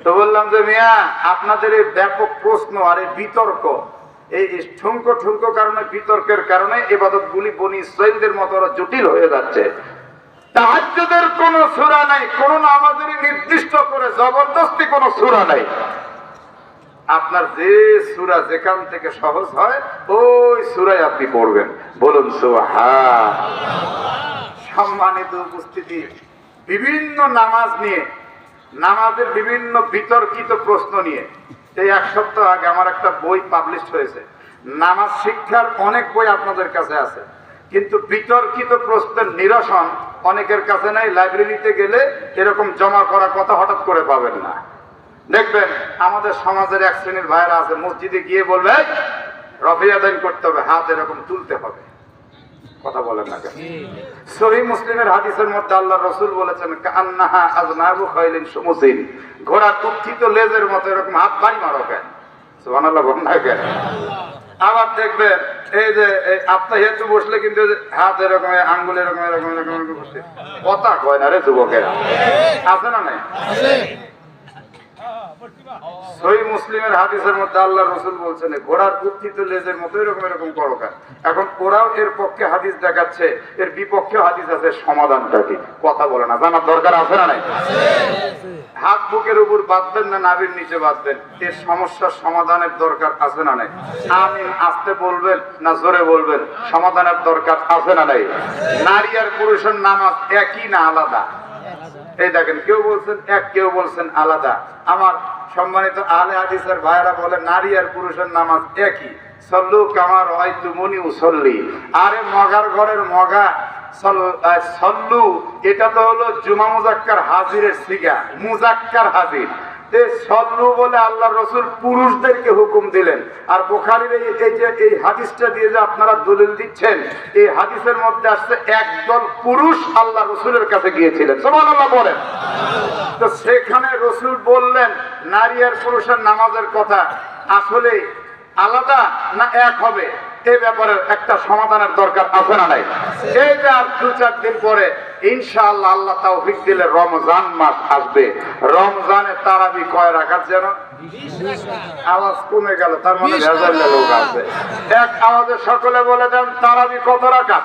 তো বললাম যে মিয়া, আপনাদের এই ব্যাপক প্রশ্ন আর এই বিতর্ক, এই ঠুনকো কারণে, বিতর্কের কারণে ইবাদতগুলি বনি ইসরাঈলদের মতো জটিল হয়ে যাচ্ছে। তাহাজ্জুদের কোন সূরা নাই, কোন নামাজেরই নির্দিষ্ট করে জবরদস্তি কোন সূরা নাই। আপনার যে সূরা যেখান থেকে সহজ হয় ওই সূরায় আপনি পড়বেন। বলুন সুবহান। সম্মানিত উপস্থিতি, বিভিন্ন নামাজ নিয়ে, নামাজের বিভিন্ন বিতর্কিত প্রশ্ন নিয়ে এই এক সপ্তাহ আগে আমার একটা বই পাবলিশ হয়েছে। নামাজ শিক্ষার অনেক বই আপনাদের কাছে আছে, কিন্তু বিতর্কিত প্রশ্নের নিরসন অনেকের কাছে নাই। লাইব্রেরিতে গেলে এরকম জমা করা কথা হঠাৎ করে পাবেন না। দেখবেন আমাদের সমাজের এক শ্রেণীর ভাইরা আছে, মসজিদে গিয়ে বলবে রফিয়া দান করতে হবে, হাত এরকম তুলতে হবে। কথা বলেন না কেন? সহিহ মুসলিমের হাদিসের মধ্যে আল্লাহ রাসূল বলেছেন, কান্নাহা আযনাবু খাইলিন সুমুসিন, ঘোড়া কুক্ষিত লেজের মতো এরকম হাত বাড়ি মারো কেন? সুবহানাল্লাহ বলেন না কেন? আবার দেখবেন এই যে আত্মাহিয়াতে বসলে কিন্তু হাত এরকম, আঙ্গুল এরকম এরকম এরকম বসে কথা কয় না রে যুবকেরা, আছে না নাই? সহিহ মুসলিমের হাদিসের মধ্যে আল্লাহ রাসূল বলছেন ঘোড়ার কুক্ষিত লেজের মতো এরকম এরকম করো কেন? এখন ওরাও এর পক্ষে হাদিস দেখাচ্ছে, এর বিপক্ষে হাদিস আছে, সমাধানটা কি? কথা বলে না, জানার দরকার আছে না নাই? হাত বুকের উপর বাঁধবেন না নাভির নিচে বাঁধবেন, এর সমস্যার সমাধানের দরকার আছে না নাই? আমিন আস্তে বলবেন না জোরে বলবেন, সমাধানের দরকার আছে না নাই? নারী আর পুরুষের নামাজ একই না আলাদা? এই দেখেন, কেউ বলছেন এক, কেউ বলছেন আলাদা। আমার সম্মানিত আহলে হাদিসের ভাইরা বলে নারী আর পুরুষের নামাজ একই। সল্লু কামা রাআইতুমুনি উসাল্লি। আরে মগার ঘরের মগা সল্লু, এটা তো হলো জুমা মুজাক্কার হাজিরের সিগা, মুজাক্কার হাজির। সল্লু বলে আল্লাহ রাসূল পুরুষদেরকে হুকুম দিলেন। আর বুখারীর এই হাদিসটা দিয়ে যে আপনারা দলিল দিচ্ছেন, এই হাদিসের মধ্যে আসছে একদল পুরুষ আল্লাহ রাসূলের কাছে গিয়েছিলেন। সুবহানাল্লাহ বলেন। তো সেখানে রাসূল বললেন নারী আর পুরুষের নামাজের কথা আসলে আলাদা না এক হবে, এই ব্যাপারে একটা সমাধানের দরকার আছে না নাই? এই যে আর 2-4 দিন পরে ইনশাআল্লাহ আল্লাহ তাওফিক দিলে রমজান মাস আসবে। রমজানে তারাবি কয় রাকাত যেন? 20 রাকাত। আওয়াজ কমে গেল, তার মানে ভেজাল লোক আছে। এক আওয়াজে সকলে বলে দেন তারাবি কত রাকাত?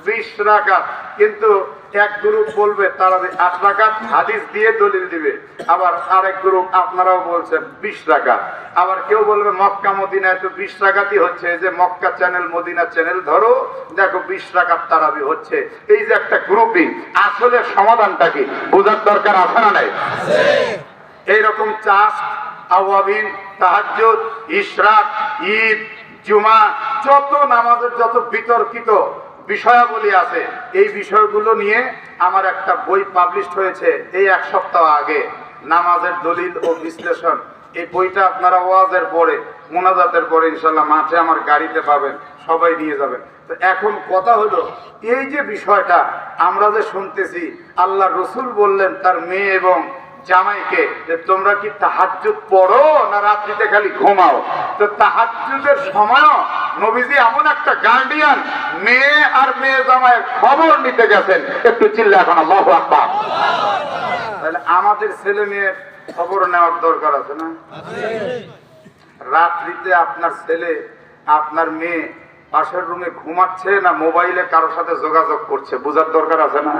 20 রাকাত। কিন্তু এক গ্রুপ বলবে তারাবি 8 রাকাত, হাদিস দিয়ে দলিল দিবে। আবার আরেক গ্রুপ আপনারাও বলছেন 20 রাকাত। আবার কেউ বলবে মক্কা মদিনায় তো 20 রাকাতই হচ্ছে, যে মক্কা চ্যানেল মদিনা চ্যানেল ধরো, দেখো 20 রাকাত তারাবি হচ্ছে। এই যে একটা গ্রুপিং, আসলে সমাধানটা কি বোঝার দরকার আছে না নাই? এইরকম চাষ, আওয়াবিন, তাহাজ্জুদ, ইশরাক, ঈদ, জুমা, যত নামাজের যত বিতর্কিত বিষয়াবলী আছে, এই বিষয়গুলো নিয়ে আমার একটা বই পাবলিশ হয়েছে এই এক সপ্তাহ আগে, নামাজের দলিল ও বিশ্লেষণ। এই বইটা আপনারা ওয়াজের পরে, মুনাজাতের পরে ইনশাল্লাহ মাঠে আমার গাড়িতে পাবেন, সবাই নিয়ে যাবেন। তো এখন কথা হলো, এই যে বিষয়টা আমরা যে শুনতেছি, আল্লাহ রসুল বললেন তার মেয়ে এবং জামাইকে যে তোমরা কি তাহাজ্জুদ পড়ো না রাত্রিতে খালি ঘুমাও? তো তাহাজ্জুদের সময়ও নবীজি এমন একটা গার্ডিয়ান, মেয়ে আর মেয়ে জামাইয়ের খবর নিতে গেছেন। একটু চিল্লা এখন আল্লাহু আকবার। তাহলে আমাদের ছেলে মেয়ের খবর নেওয়ার দরকার আছে না? রাত্রিতে আপনার ছেলে, আপনার মেয়ে পাশের রুমে ঘুমাচ্ছে না মোবাইলে কারোর সাথে যোগাযোগ করছে, বোঝার দরকার আছে না?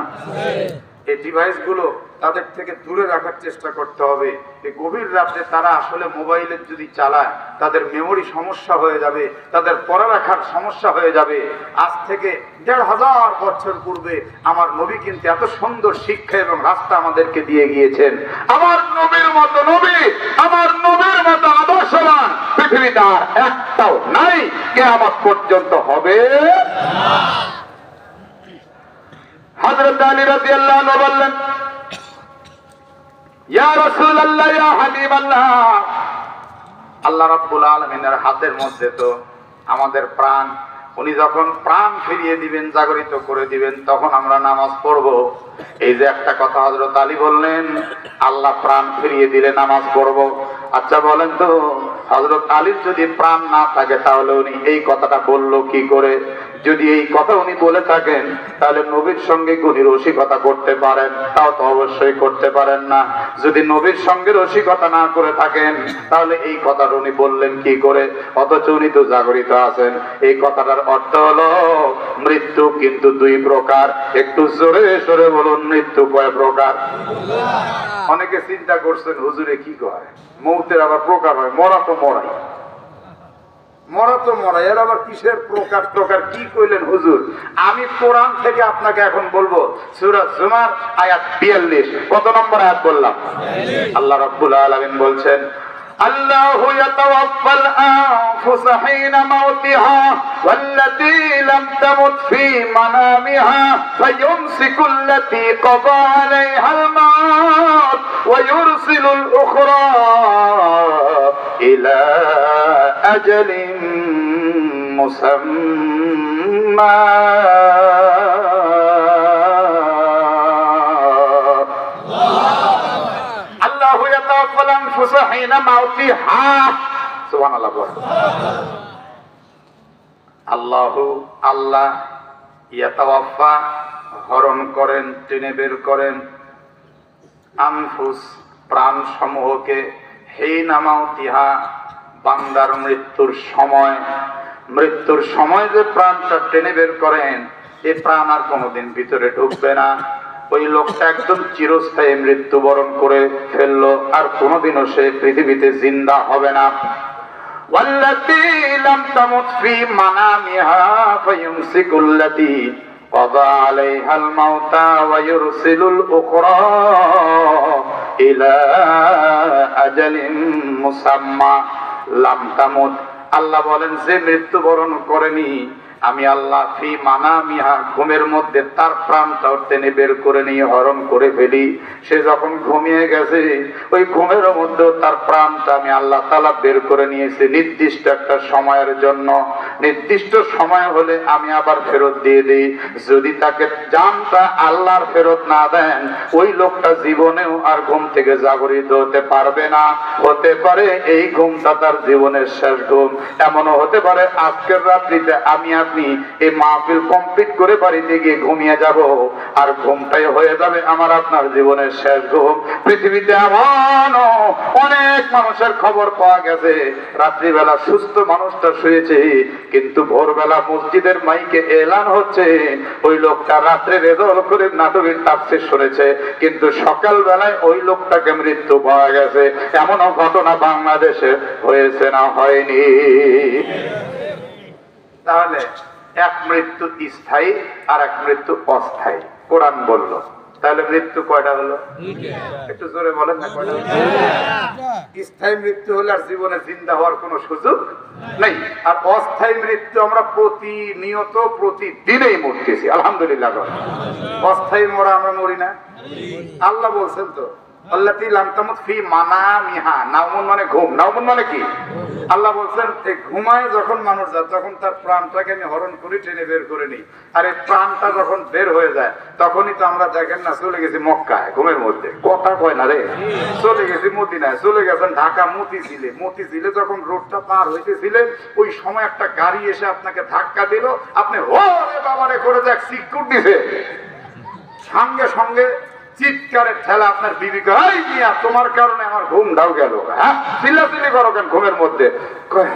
এই ডিভাইস গুলো তাদের থেকে দূরে রাখার চেষ্টা করতে হবে। এই গভীর রাতে তারা আসলে মোবাইলের যদি চালায়, তাদের মেমোরি সমস্যা হয়ে যাবে, তাদের পড়ালেখার সমস্যা হয়ে যাবে। আজ থেকে ১৫০০ বছর পূর্বে আমার নবী কিন্তু এত সুন্দর শিক্ষা এবং রাস্তা আমাদেরকে দিয়ে গিয়েছেন। আমার নবীর মতো নবী, আমার নবীর মতো আদর্শবান পৃথিবীতে আর একটাও নাই, কিয়ামত পর্যন্ত হবে। হযরত আলী রাদিয়াল্লাহু আনহু বললেন, ইয়া রাসূলুল্লাহ, ইয়া হাবিবাল্লাহ, আল্লাহ রাব্বুল আলামিনের হাতের মধ্যে তো আমাদের প্রাণ। উনি যখন প্রাণ ফিরিয়ে দিবেন, জাগরিত করে দিবেন, তখন আমরা নামাজ পড়ব। এই যে একটা কথা হযরত আলী বললেন, আল্লাহ প্রাণ ফিরিয়ে দিলে নামাজ পড়বো। আচ্ছা বলেন তো, হযরত আলীর যদি প্রাণ না থাকে তাহলে উনি এই কথাটা বললো কি করে? যদি এই কথা উনি বলে থাকেন তাহলে নবীর সঙ্গে উনি রসিকতা করতে পারেন? তাও তো অবশ্যই করতে পারেন না। যদি নবীর সঙ্গে রসিকতা না করে থাকেন তাহলে এই কথাটা উনি বললেন কি করে? অথচ উনি তো জাগরিত আছেন। এই কথাটার অর্থ হলো মৃত্যু কিন্তু দুই প্রকার। একটু জোরে সরে বলুন, মৃত্যু কয় প্রকার? অনেকে চিন্তা করছেন হুজুরে কি কয়, মৌতের আবার প্রকার হয়? মরা তো মরাই, মরা তো মরা, এর আবার কিসের প্রকার প্রকার কি কইলেন হুজুর? আমি কোরআন থেকে আপনাকে এখন বলবো, সূরা জুমার আয়াত 42। কত নম্বর আয়াত বললাম? আল্লাহ রাব্বুল আলামিন বলছেন, আল্লাহু ইয়াতাওয়াফাল আনফুসা হিনা মাউতিহা ওয়াল্লাতী লাম তামুত ফী মানামিহা ফায়ুমসিকুল্লাতী ক্বাদা আলাইহাল মাউত ওয়া ইউরসিলুল উখরা ইলা আজালিন মুসাম্মা। আল্লাহ ইয়াতাওয়াফা হরণ করেন, টেনে বের করেন, আনফুস প্রাণ সমূহকে, হিনা মাউতিহা বান্দার মৃত্যুর সময়। মৃত্যুর সময় যে প্রাণটা টেনে বের করেন, এই প্রাণ আর কোনোদিন ভিতরে ঢুকবে না। ওই লোকটা একদম চিরস্থায়ী মৃত্যুবরণ করে ফেললো, আর কোনোদিনও সে পৃথিবীতে জিন্দা হবে না। ওয়াল্লাতী লাম তামুত ফী মানামিহা ফায়ুমসিকুল্লাতী ক্বাদা আলাইহাল মাউতা ওয়া ইউরসিলুল উখরা ইলা আজালিন মুসাম্মা। লাম তামুত, আল্লাহ বলেন যে মৃত্যুবরণ করেনি, আমি আল্লাহ ফি মানামিহা ঘুমের মধ্যে তার প্রাণটাও টেনে বের করে নিয়ে হরণ করে ফেলি। সে যখন ঘুমিয়ে গেছে, ওই ঘুমের মধ্যেও তার প্রাণটা আমি আল্লাহ তাআলা বের করে নিয়েছি নির্দিষ্ট একটা সময়ের জন্য। নির্দিষ্ট সময় হলে আমি আবার ফেরত দিয়ে দিই। যদি তাকে জানটা আল্লাহর ফেরত না দেন, ওই লোকটা জীবনেও আর ঘুম থেকে জাগরিত হতে পারবে না। হতে পারে এই ঘুমটা তার জীবনের শেষ ঘুম। এমনও হতে পারে আজকের রাত্রিতে আমি আপনি এই মাহফিল কমপ্লিট করে বাড়িতে গিয়ে ঘুমিয়ে যাব, আর ঘুমটাই হয়ে যাবে আমার আপনার জীবনের শেষ ঘুম। পৃথিবীতে এমন অনেক মানুষের খবর পাওয়া গেছে, রাত্রিবেলা সুস্থ মানুষটা শুয়েছে, কিন্তু ভোরবেলা মসজিদের মাইকে এলান হচ্ছে ওই লোকটা রাত্রে রেজল করে নাটকের তাফসীর শুনেছে, কিন্তু সকাল বেলায় ওই লোকটাকে মৃত্যু পাওয়া গেছে। এমনও ঘটনা বাংলাদেশে হয়েছে না হয়নি? তাহলে এক মৃত্যু স্থায়ী আর এক মৃত্যু অস্থায়ী, কোরআন বললো। তাহলে মৃত্যু কয়টা হলো? একটু জোরে বলেন না, কয়টা? স্থায়ী মৃত্যু হলে আর জীবনে জিন্দা হওয়ার কোনো সুযোগ নেই। আর অস্থায়ী মৃত্যু আমরা প্রতিনিয়ত প্রতিদিনেই মরতেছি, আলহামদুলিল্লাহ। অস্থায়ী মরা আমরা মরি না? আল্লাহ বলছেন তো, আল্লাতী লাম তামুত ফী মানামিহা। নাওমুন মানে ঘুম, নাওমুন মানে কি? আল্লাহ বলছেন এই ঘুমায় যখন মানুষ যায় তখন তার প্রাণটাকে আমি হরণ করি, টেনে বের করে নিই। আর এই প্রাণটা যখন বের হয়ে যায় তখনই তো আমরা দেখেন না চলে গেছি মক্কায় ঘুমের মধ্যে, কথা কয় না রে, চলে গেছি মদিনায়, চলে গেছেন ঢাকা মতিঝিলে। মতিঝিলে যখন রোডটা পার হইতেছিলেন ওই সময় একটা গাড়ি এসে আপনাকে ধাক্কা দিল, আপনি ওরে বাবারে করে দেখ সিকুর দিছে, সঙ্গে সঙ্গে চিৎকারের ঠেলা আপনার বিবি কয়, মিয়া তোমার কারণে আমার ঘুমটাও গেল। হ্যাঁ, চিল্লাচিল্লি করো কেন ঘুমের মধ্যে? কয়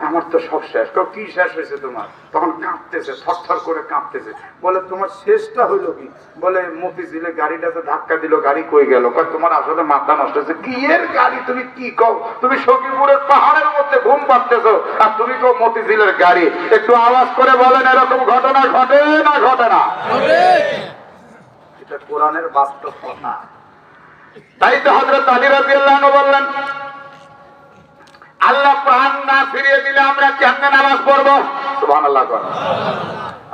আমার তো সব শেষ। কি শেষ হয়েছে তোমার? তখন কাঁপতেছে, থরথর করে কাঁপতেছে। বলে তোমার শেষটা হইলো কি? বলে মতিঝিলে গাড়িটাতে ধাক্কা দিল, গাড়ি কই গেল? কয় তোমার আসলে মাথা নষ্ট হয়েছে। কি এর গাড়ি? তুমি কি কও? তুমি সখীপুরের পাহাড়ের মধ্যে ঘুম পাড়তেছো আর তুমি কও মতিঝিলের গাড়ি। একটু আওয়াজ করে বলেন এরকম ঘটনা ঘটে না ঘটে না? এটা কোরআনের বাস্তব কথা। তাই তো হযরত আলী রাদিয়াল্লাহু আনহু বললেন, আল্লাহ প্রাণ না ফিরিয়ে দিলে আমরা কেমনে নামাজ পড়বো? সুবহানাল্লাহ।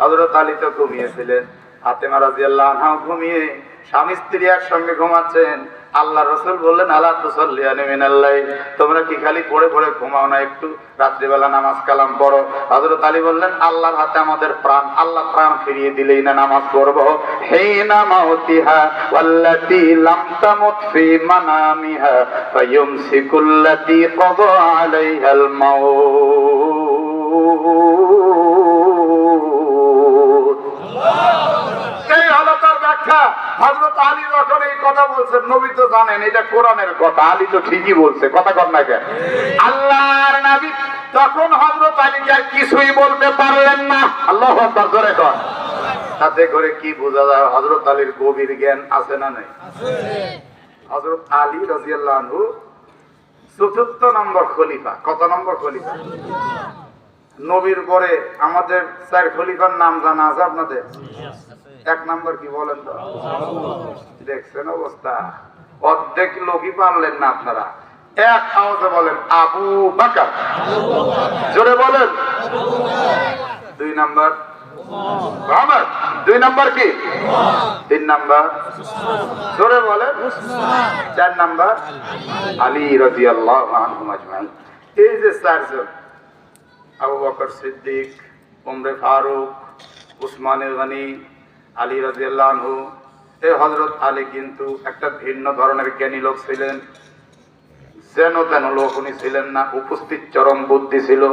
হযরত আলী তো ঘুমিয়েছিলেন, ফাতেমা রাদিয়াল্লাহু আনহা ঘুমিয়ে স্বামী স্ত্রী একসঙ্গে ঘুমাচ্ছেন। আল্লাহ রাসূল বললেন, আলা তুসাল্লিয়ানি মিনাল লাইল, তোমরা কি খালি পড়ে পড়ে ঘুমাও না, একটু রাত্রিবেলা নামাজ কালাম পড়ো। হযরত আলী বললেন, আল্লাহর হাতে আমাদের প্রাণ, আল্লাহ প্রাণ ফিরিয়ে দিলেই না নামাজ পড়বো। হিনা মাউতিহা ওয়াল্লাতী লাম তামুত ফি মানামিহা ফায়ুমসিকুল্লাতী ক্বাদা আলাইহাল মাউত। এই হলো তার ব্যাখ্যা। হযরত আলী যখন এই কথা বলছেন, নবী তো জানেন এটা কোরআনের কথা, আলী তো ঠিকই বলছে, কথা কর না কেন? আল্লাহর নবী তখন হযরত আলীকে আর কিছুই বলতে পারলেন না। আল্লাহু আকবার, জোরে কর। তাতে করে কি বোঝা যায়? হযরত আলীর গভীর জ্ঞান আছে না নাই? হযরত আলী রাদিয়াল্লাহু আনহু চতুর্থ নম্বর খলিফা। কত নম্বর খলিফা? নবীর পরে আমাদের চার খলিফার নাম জানা আছে আপনাদের? এক নম্বর কি বলেন তো? দেখছেন অবস্থা, অর্ধেক লোকই পারলেন না আপনারা। এক আওয়াজে বলেন আবু বকর, জোরে বলেন। দুই নম্বর ওমর, দুই নম্বর কি? তিন নম্বর জোরে বলেন। চার নম্বর আলী রাদিয়াল্লাহু আনহু আজমাইন। এই যে চারজন, আবু বকর সিদ্দিক, উমরে ফারুক, উসমানে গনি, আলী রাদিয়াল্লাহু আনহু। এই হযরত আলী কিন্তু একটা ভিন্ন ধরনের জ্ঞানী লোক ছিলেন, যেন তেন লোক উনি ছিলেন না, উপস্থিত চরম বুদ্ধি ছিল।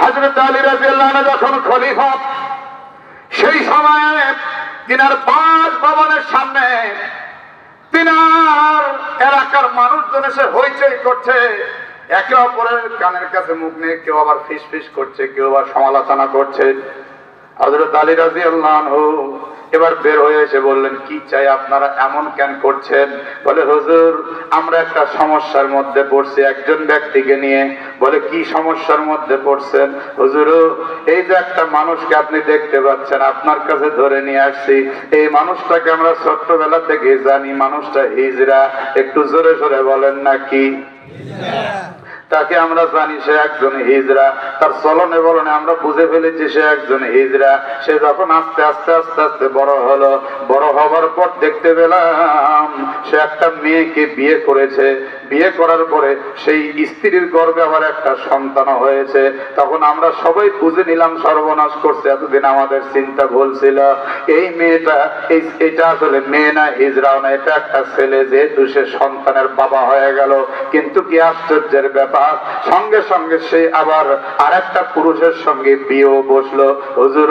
হযরত আলী রাদিয়াল্লাহু আনহু যখন খলিফা, সেই সময়ে তিনার বাসভবনের সামনে তিনার এলাকার মানুষজন এসে হইচই করছে, একে অপরের কানের কাছে মুখ নিয়ে কেউ আবার ফিস ফিস করছে, কেউ আবার সমালোচনা করছে। হযরত আলী রাদিয়াল্লাহু আনহু এবার বের হয়ে এসে বললেন, কি চাই আপনারা, এমন কেন করছেন? বলে, হুজুর আমরা একটা সমস্যার মধ্যে পড়ছি একজন ব্যক্তিকে নিয়ে। বলে, কি সমস্যার মধ্যে পড়ছেন? হুজুর, এই যে একটা মানুষকে আপনি দেখতে পাচ্ছেন, আপনার কাছে ধরে নিয়ে আসছি। এই মানুষটাকে আমরা ছোট্টবেলা থেকে জানি, মানুষটা হিজড়া। একটু জোরে জোরে বলেন না কি? তাকে আমরা জানি সে একজন হিজড়া, তার চলনে বলনে আমরা বুঝে ফেলেছি সে একজন হিজড়া। সে যখন আস্তে আস্তে আস্তে আস্তে বড় হলো, বড় হবার পর দেখতে পেলাম সে একটা মেয়েকে বিয়ে করেছে। বিয়ে করার পরে সেই স্ত্রীর গর্ভে আবার একটা সন্তান হয়েছে। তখন আমরা সবাই বুঝে নিলাম সর্বনাশ করছে, এতদিন আমাদের চিন্তা ভুল ছিল। এই মেয়েটা এটা আসলে মেয়ে না, হিজড়াও না, এটা একটা ছেলে, যেহেতু সে সন্তানের বাবা হয়ে গেল। কিন্তু কি আশ্চর্যের ব্যাপার, সঙ্গে সঙ্গে সে আবার আরেকটা পুরুষের সঙ্গে বিয়েও বসলো। হুজুর,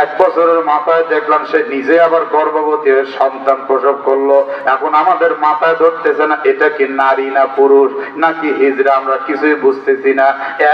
এক বছরের মাথায় দেখলাম সে নিজে আবার গর্ভবতী হয়ে সন্তান প্রসব করলো। এখন আমাদের মাথায় ধরতেছে না এটা কি নারী না পুরুষ নাকি হিজড়া, আমরা কিছুই বুঝতেছি না।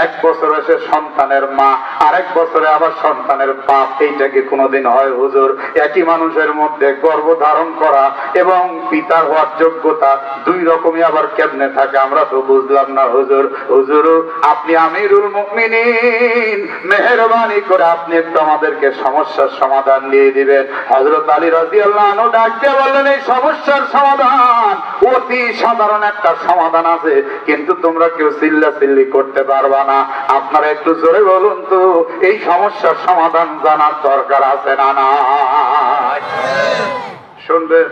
এক বছরে সে সন্তানের মা, আরেক বছরে আবার সন্তানের বাপ, এইটা কি কোনোদিন হয় হুজুর? একই মানুষের মধ্যে গর্ভ ধারণ করা এবং পিতার হওয়ার যোগ্যতা দুই রকমই আবার কেমনে থাকে, আমরা তো বুঝলাম না হুজুর। হুজুর, আপনি আমিরুল মুমিনিন, মেহেরবানি করে আপনি একটু আমাদেরকে সমস্যার সমাধান দিয়ে দিবেন। হযরত আলী রাদিয়াল্লাহু আনহু ডাকতে বললেন, এই সমস্যার সমাধান অতি সাধারণ একটা সমাধান আছে, কিন্তু তোমরা কেউ চিল্লাচিল্লি করতে পারবা না। আপনারা একটু জোরে বলুন তো, এই সমস্যার সমাধান জানার দরকার আছে না নাই? শুনবেন?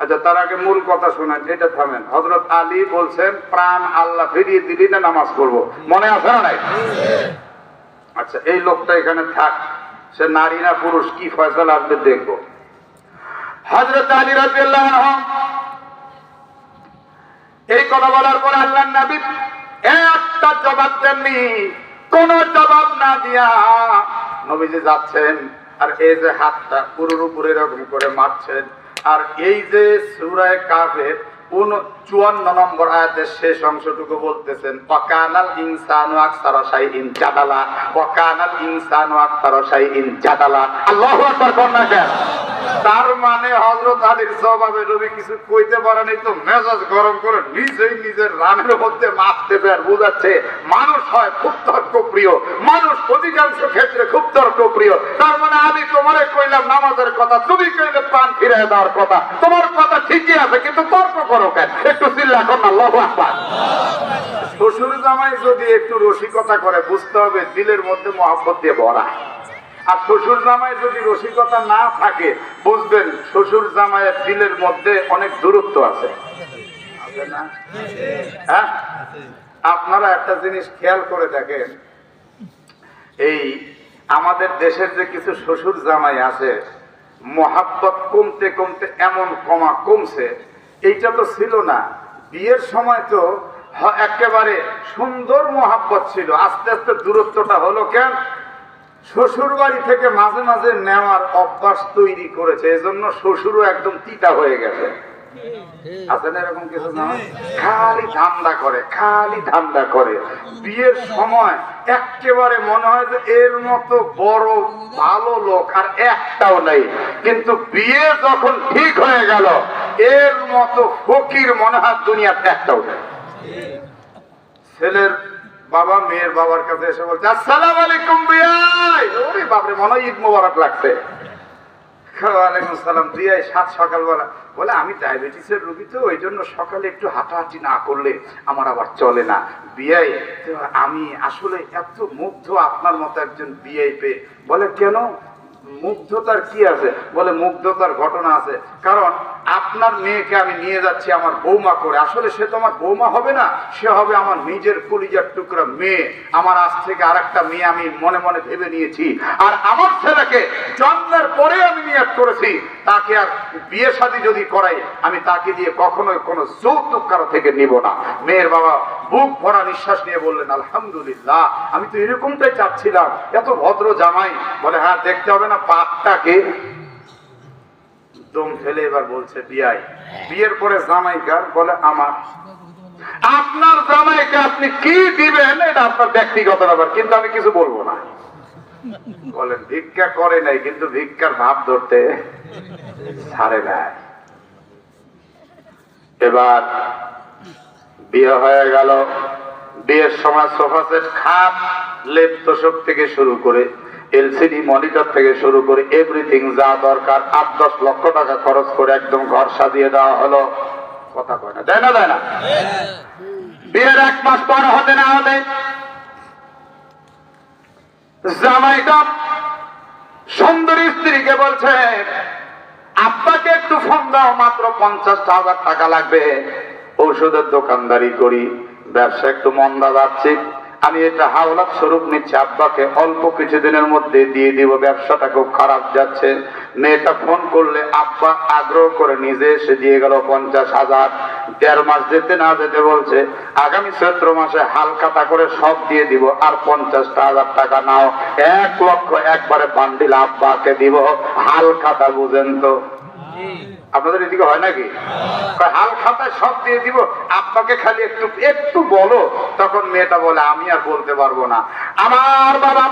আচ্ছা, তার আগে মূল কথা শুনেন, এটা থামেন। হযরত আলী বলছেন, প্রাণ আল্লাহ ফিরিয়ে দিলি না নামাজ পড়বো, মনে আছে না নাই? আচ্ছা, এই লোকটা এখানে থাক, সে নারী না পুরুষ, কি ফয়সালা আসবে দেখবো। হযরত আলী রাদিয়াল্লাহু আনহু এই কথা বলার পর আল্লাহর নবী একটা জবাব দেননি। কোন জবাব না দিয়া নবীজি যাচ্ছেন, আর এই যে হাতটা পুরোর উপরে এরকম করে মারছেন, আর এই যে সূরা কাফের 54 নম্বর আয়াতের শেষ অংশটুকু বলতেছেন, ওয়াকানাল ইনসানু আকসারা শাইইন জাদালা, ওয়াকানাল ইনসানু আকসারা শাইইন জাদালা। আল্লাহু আকবার বলনা কেন? তার মানে হযরত আলীর জবাবে নবী কিছু কইতে পারে নাই তো মেজাজ গরম করে নিজেই নিজের রানের মধ্যে মারতে বের বুঝাচ্ছে মানুষ হয় খুব তর্কপ্রিয়, মানুষ অধিকাংশ ক্ষেত্রে খুব তর্কপ্রিয়। তার মানে আমি তোমারে কইলাম নামাজের কথা, তুমি কইলে প্রাণ ফিরে দেওয়ার কথা, তোমার কথা ঠিকই আছে কিন্তু তর্ক করো কেন? একটু চিল্লা কর না, আল্লাহু আকবার। শ্বশুর জামাই যদি একটু রসিকতা করে বুঝতে হবে দিলের মধ্যে মহব্বত দিয়ে ভরা। আর শ্বশুর জামাই যদি রসিকতা না থাকে, বুঝবেন শ্বশুর জামাইয়ের দিলের মধ্যে অনেক দূরত্ব আছে না? হ্যাঁ, আপনারা একটা জিনিস খেয়াল করে দেখেন, এই আমাদের দেশের যে কিছু শ্বশুর জামাই আছে, মহাব্বত কমতে কমতে এমন কমছে, এইটা তো ছিল না বিয়ের সময়। তো একেবারে সুন্দর মহাব্বত ছিল, আস্তে আস্তে দূরত্বটা হলো কেন? শ্বশুর বাড়ি থেকে মাঝে মাঝে নেওয়ার অভ্যাস তৈরি করেছে, এজন্য শ্বশুরও একদম তিতা হয়ে গেছে। আছে না এরকম কিছু? না, খালি ধান্দা করে, খালি ধান্দা করে। বিয়ের সময় একেবারে মনে হয় যে এর মতো বড় ভালো লোক আর একটাও নেই, কিন্তু বিয়ে যখন ঠিক হয়ে গেল এর মতো ফকির মনে হয় দুনিয়াতে একটাও নেই। ছেলের বাবা মেয়ের বাবার কাছে এসে বলছে, আসসালামু আলাইকুম বিয়াই। ওরে বাপরে, মনে হয় ঈদ মোবারক লাগছে। ওয়ালাইকুম সালাম। বিয়াই সাত সকালবেলা বলে, আমি ডায়াবেটিসের রোগী, তো ওই জন্য সকালে একটু হাঁটাহাঁটি না করলে আমার আবার চলে না। বিয়াই, আমি আসলে এত মুগ্ধ আপনার মতো একজন বিয়াই পেয়ে। বলে, কেন? মুগ্ধতার কি আছে? বলে, মুগ্ধতার ঘটনা আছে, কারণ আপনার মেয়েকে আমি নিয়ে যাচ্ছি আমার বৌমা করে। আসলে সে তো আমার বৌমা হবে না, সে হবে আমার নিজের কলিজার টুকরা মেয়ে। আমার আজ থেকে আর একটা মেয়ে আমি মনে মনে ভেবে নিয়েছি, আর আমার ছেলেকে জন্মের পরে আমি নিয়ত করেছি, তাকে আর বিয়ে শাদী যদি করাই আমি তাকে দিয়ে কখনোই কোনো যৌতুক কারো থেকে নিব না। মেয়ের বাবা বুক ভরা নিঃশ্বাস নিয়ে বললেন, আলহামদুলিল্লাহ, আমি তো এরকমটাই চাচ্ছিলাম, এত ভদ্র জামাই। বলে, হ্যাঁ, দেখতে হবে না পাপটাকে। দম ফেলে এবার বলছে, বিয়াই, বিয়ের পরে জামাই কার? বলে, আমার। আপনার জামাইকে আপনি কি দিবেন এটা আপনার ব্যক্তিগত ব্যাপার, কিন্তু আমি কিছু বলবো না। বলেন, ভিক্ষা করে নাই, কিন্তু ভিক্ষার ভাব ধরতে ছাড়ে নাই। এবার বিয়ে হয়ে গেল। বিয়ের সময় সোফা সেট, খাট, লেপ তোশক থেকে শুরু করে এলসিডি মনিটর থেকে শুরু করে এভরিথিং যা দরকার 8-10 লক্ষ টাকা খরচ করে একদম ঘর সাজিয়ে দেওয়া হলো। কথা কয় না? দেয় না? দেয় না? বিয়ের 1 মাস পর হতে না হতে জামাইটা সুন্দরী স্ত্রীকে বলছে, আব্বাকে একটু ফোন দাও, মাত্র 50,000 টাকা লাগবে, ঔষধের দোকানদারি করি, ব্যবসা একটু মন্দা যাচ্ছে, আমি এটা হাওলাত স্বরূপ নিচ্ছি, আব্বাকে অল্প কিছুদিনের মধ্যে দিয়ে দিব, ব্যবসাটা খুব খারাপ যাচ্ছে। মেয়েটা ফোন করলে আব্বা আগ্রহ করে নিজে এসে দিয়ে গেল 50,000। 1.5 মাস যেতে না যেতে বলছে, আগামী চৈত্র মাসে হালখাতা করে সব দিয়ে দিব, আর 50,000 টাকা নাও, 1 লক্ষ একবারে বান্ডিল আব্বাকে দিব। হালখাতা বুঝেন তো? আপনাদের এদিকে হয় নাকি? হাল খাতায় সব দিয়ে দিব, আব্বাকে খালি একটু একটু বলো। তখন মেয়েটা বলে, আমি আর বলতে পারবো না, আমার বাবা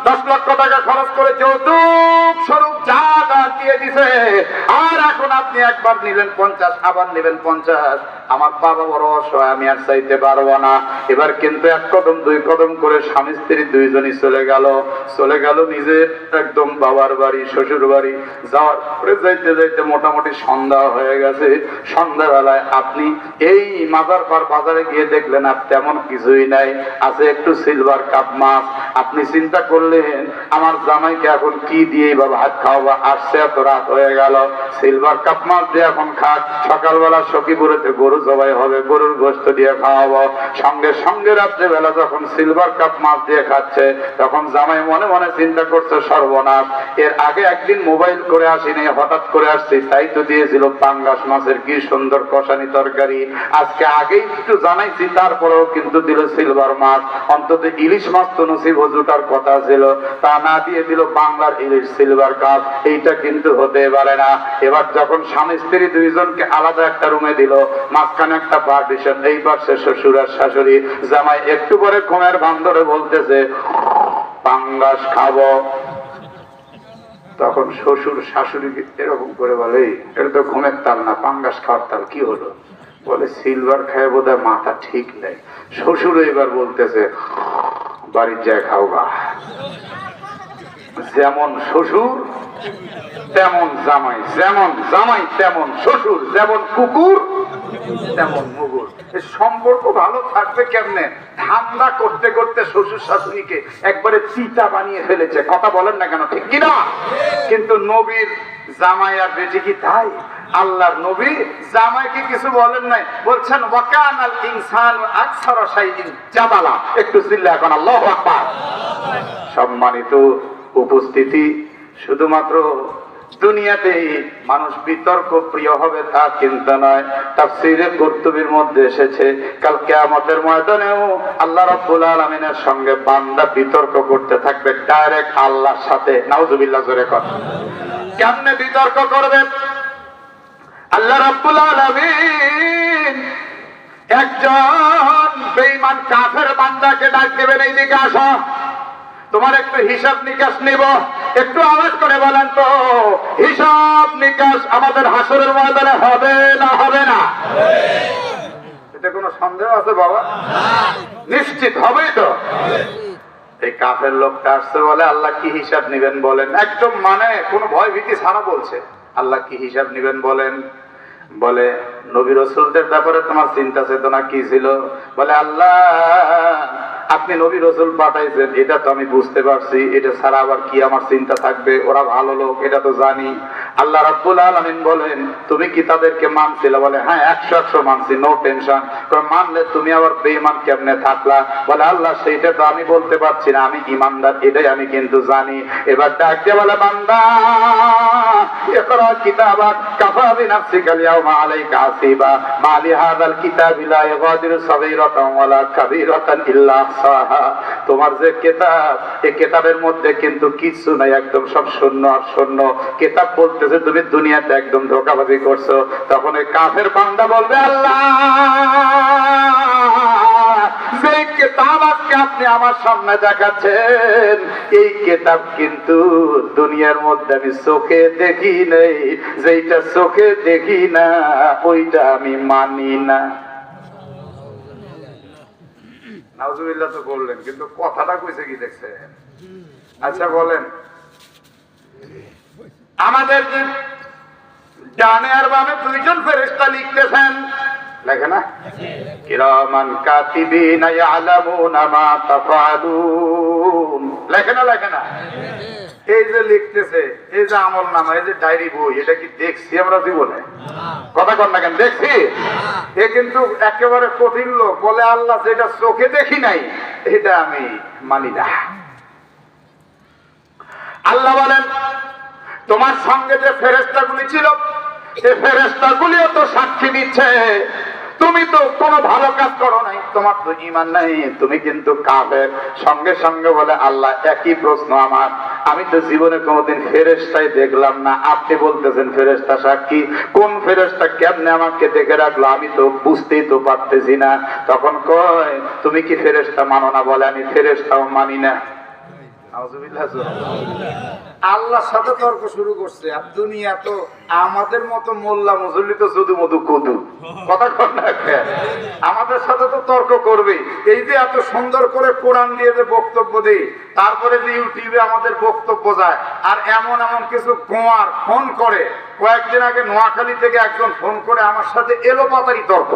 10 লক্ষ টাকা খরচ করে যৌতুক স্বরূপ যা যা দিয়ে দিছে, আর এখন আপনি একবার নিলেন 50, আবার নেবেন 50। আমার বাবা বড় অসহায়, আমি আর চাইতে পারবো না। এবার কিন্তু 1 কদম 2 কদম করে স্বামী স্ত্রী দুইজনই চলে গেল নিজের একদম বাবার বাড়ি, শ্বশুর বাড়ি। যাওয়ার পরে যাইতে যাইতে মোটামুটি সন্ধ্যা হয়ে গেছে। সন্ধ্যাবেলায় আপনি এই মাজার পার বাজারে গিয়ে দেখলেন আর তেমন কিছুই নাই, আছে একটু সিলভার কাপ মাছ। আপনি চিন্তা করলেন, আমার জামাইকে এখন কি দিয়ে বা ভাত খাওয়াবো, আসছে এত রাত হয়ে গেল, সিলভার কাপ মাছ দিয়ে এখন খাক, সকালবেলা সখীপুরেতে গরু জবাই হবে, গরুর গোশত দিয়ে খাওয়াবো। সঙ্গে সঙ্গে রাত্রেবেলা যখন সিলভার কাপ মাছ দিয়ে খাচ্ছে, তখন জামাই মনে মনে চিন্তা করছে, সর্বনাশ, এর আগে একদিন মোবাইল করে আসিনি, হঠাৎ করে আসছি, তাই তো দিয়েছিল পাঙ্গাস মাছের কি সুন্দর কষানি তরকারি, আজকে আগেই একটু জানাইছি, তারপরেও কিন্তু দিল সিলভার মাছ। অন্তত ইলিশ মাছ তো নসিব হজুটার কথা ছিল, তা না দিয়ে দিল বাংলার ইলিশ সিলভার কাপ। এইটা কিন্তু হতে পারে না। এবার যখন স্বামী স্ত্রী দুইজনকে আলাদা একটা রুমে দিল, মাঝখানে একটা পার্টিশন, এই পাশে শ্বশুর আর শাশুড়ি। জামাই একটু পরে ঘুমের ভান ধরে বলতেছে, পাঙ্গাস খাবো। তখন শ্বশুর শাশুড়ি এরকম করে বলে, এটা তো ঘুমের তাল না, পাঙ্গাস খাওয়ার তাল, কি হলো? বলে, সিলভার খায় বোধহয় মাথা ঠিক নেই। শ্বশুর এবার বলতেছে, বাড়ির যায় খাও গা। যেমন শ্বশুর তেমন জামাই, যেমন জামাই তেমন শ্বশুর, যেমন কুকুর তেমন মুগুর। এই সম্পর্ক ভালো থাকবে কেমনে? ধান্দা করতে করতে শ্বশুর শাশুড়িকে একবারে চিতা বানিয়ে ফেলেছে। কথা বলেন না কেন, ঠিক কিনা? কিন্তু নবীর জামাই আর বেটি কি তাই? আল্লাহর নবী জামাইকে কিছু বলেন নাই, বলছেন ওয়াকানাল ইনসানু আকসারা শাইইন জাদালা। একটু চিল্লা এখন আল্লাহু আকবার। সম্মানিত উপস্থিতি, শুধুমাত্র দুনিয়াতে মানুষ বিতর্ক প্রিয় হবে তা কিন্তু নয়। তাফসীরে কুরতুবীর মধ্যে এসেছে কাল কিয়ামতের ময়দানেও আল্লাহ রাব্বুল আলামিনের সঙ্গে বান্দা বিতর্ক করতে থাকবে ডাইরেক্ট আল্লাহর সাথে। নাউজুবিল্লাহ, জোরে কথা। কেমনে বিতর্ক করবে? আল্লাহ রাব্বুল আলামিন একজন বেঈমান কাফের বান্দাকে ডাক দেবেন, এইদিকে আসো, তোমার একটু হিসাব নিকাশ নিব। একটু আওয়াজ করে বলেন তো, হিসাব নিকাশ আমাদের হাসরের ময়দানে হবে না হবে না? এতে কোনো সন্দেহ আছে বাবা? নিশ্চিত হবেই তো। এই কাফের লোকটা আসছে, বলে আল্লাহ কি হিসাব নিবেন বলেন। একদম মানে কোনো ভয় ভীতি ছাড়া বলছে, আল্লাহ কি হিসাব নিবেন বলেন। বলে নবী রাসূলদের ব্যাপারে তোমার চিন্তা চেতনা কি ছিল? বলে আল্লাহ আপনি নবী রাসূল পাঠাইছেন, এটা তো আমি বুঝতে পারছি, এটা ছাড়া আবার কি আমার চিন্তা থাকবে? ওরা ভালো লোক, এটা তো জানি। আল্লাহ রাব্বুল আলামিন বলেন তুমি কি তাদেরকে মানছিলে? বলে হ্যাঁ 100% মানছি, নো টেনশন। মানলে তুমি আবার বেঈমান কেমনে থাকলা? বলে আল্লাহ সেইটা তো আমি বলতে পারছি না, আমি ঈমানদার এটাই আমি কিন্তু জানি। এবার ডাক দিয়ে বলে বান্দা ইকরা কিতাবাক কাফা বিনাফসিকা আল-ইয়াওমা আলাইকা হাসিবা মা লিহাযাল কিতাবি লা ইগাদিরু সাগীরাতান ওয়ালা কাবীরাতান ইল্লা আহসাহা। তোমার যে কিতাব, এই কিতাবের মধ্যে কিন্তু কিছু নাই, একদম সব শূন্য আর শূন্য। কিতাব বলতেছে তুমি দুনিয়াতে একদম ধোঁকাবাজি করছো। তখন এই কাফের বান্দা বলবে আল্লাহ যে কিতাব আজকে আপনি আমার সামনে দেখাচ্ছেন, এই কিতাব কিন্তু দুনিয়ার মধ্যে আমি চোখে দেখি নাই, যেটা চোখে দেখি না ওইটা আমি মানি না। নাউজুবিল্লাহ তো বললেন, কিন্তু কথাটা কইছে কি দেখছেন? আচ্ছা বলেন, আমাদের যে ডানে আর বামে দুইজন ফেরেশতা লিখতেছেন, লেখে না? কিরামান কাতিবিনা ইয়ালামুনা মা তাফআলুন, লেখে না লেখে না? এই যে লিখতেছে, এই যে আমলনামা, এই যে ডায়েরি বই, এটা কি দেখছি আমরা জীবনে? কথা কন না কেন? দেখছি। এ কিন্তু একেবারে কঠিন লোক, বলে আল্লাহ যেটা চোখে দেখি নাই এটা আমি মানি না। আল্লাহ বলেন তোমার সঙ্গে যে ফেরেশতাগুলি ছিল, এই ফেরেশতাগুলিও তো সাক্ষী দিচ্ছে তুমি তো কোনো ভালো কাজ করো নাই, তোমার তো ঈমান নাই, তুমি কিন্তু কাফের। সঙ্গে সঙ্গে বলে আল্লাহ একই প্রশ্ন আমার, আমি তো জীবনে কোনোদিন ফেরেশতাই দেখলাম না, আপনি বলতেছেন ফেরেশতা সাক্ষী। কোন ফেরেশতা কেমনে আমাকে দেখে রাখলো আমি তো বুঝতেই তো পারতেছি না। তখন কয় তুমি কি ফেরেশতা মানো না? বলে আমি ফেরেশতাও মানি না। আল্লাহর সাথে তর্ক শুরু করছে। আর দুনিয়া তো আমাদের মতো মোল্লা মুসল্লি তো শুধু মধু কুদু, কথা কর না, আমাদের সাথে তো তর্ক করবে। এই যে এত সুন্দর করে কোরআন দিয়ে যে বক্তব্য দেই, তারপরে যে ইউটিউবে আমাদের বক্তব্য যায়, আর এমন এমন কিছু গোয়ার ফোন করে। কয়েকদিন আগে নোয়াখালী থেকে একজন ফোন করে আমার সাথে এলোপাতারি তর্ক।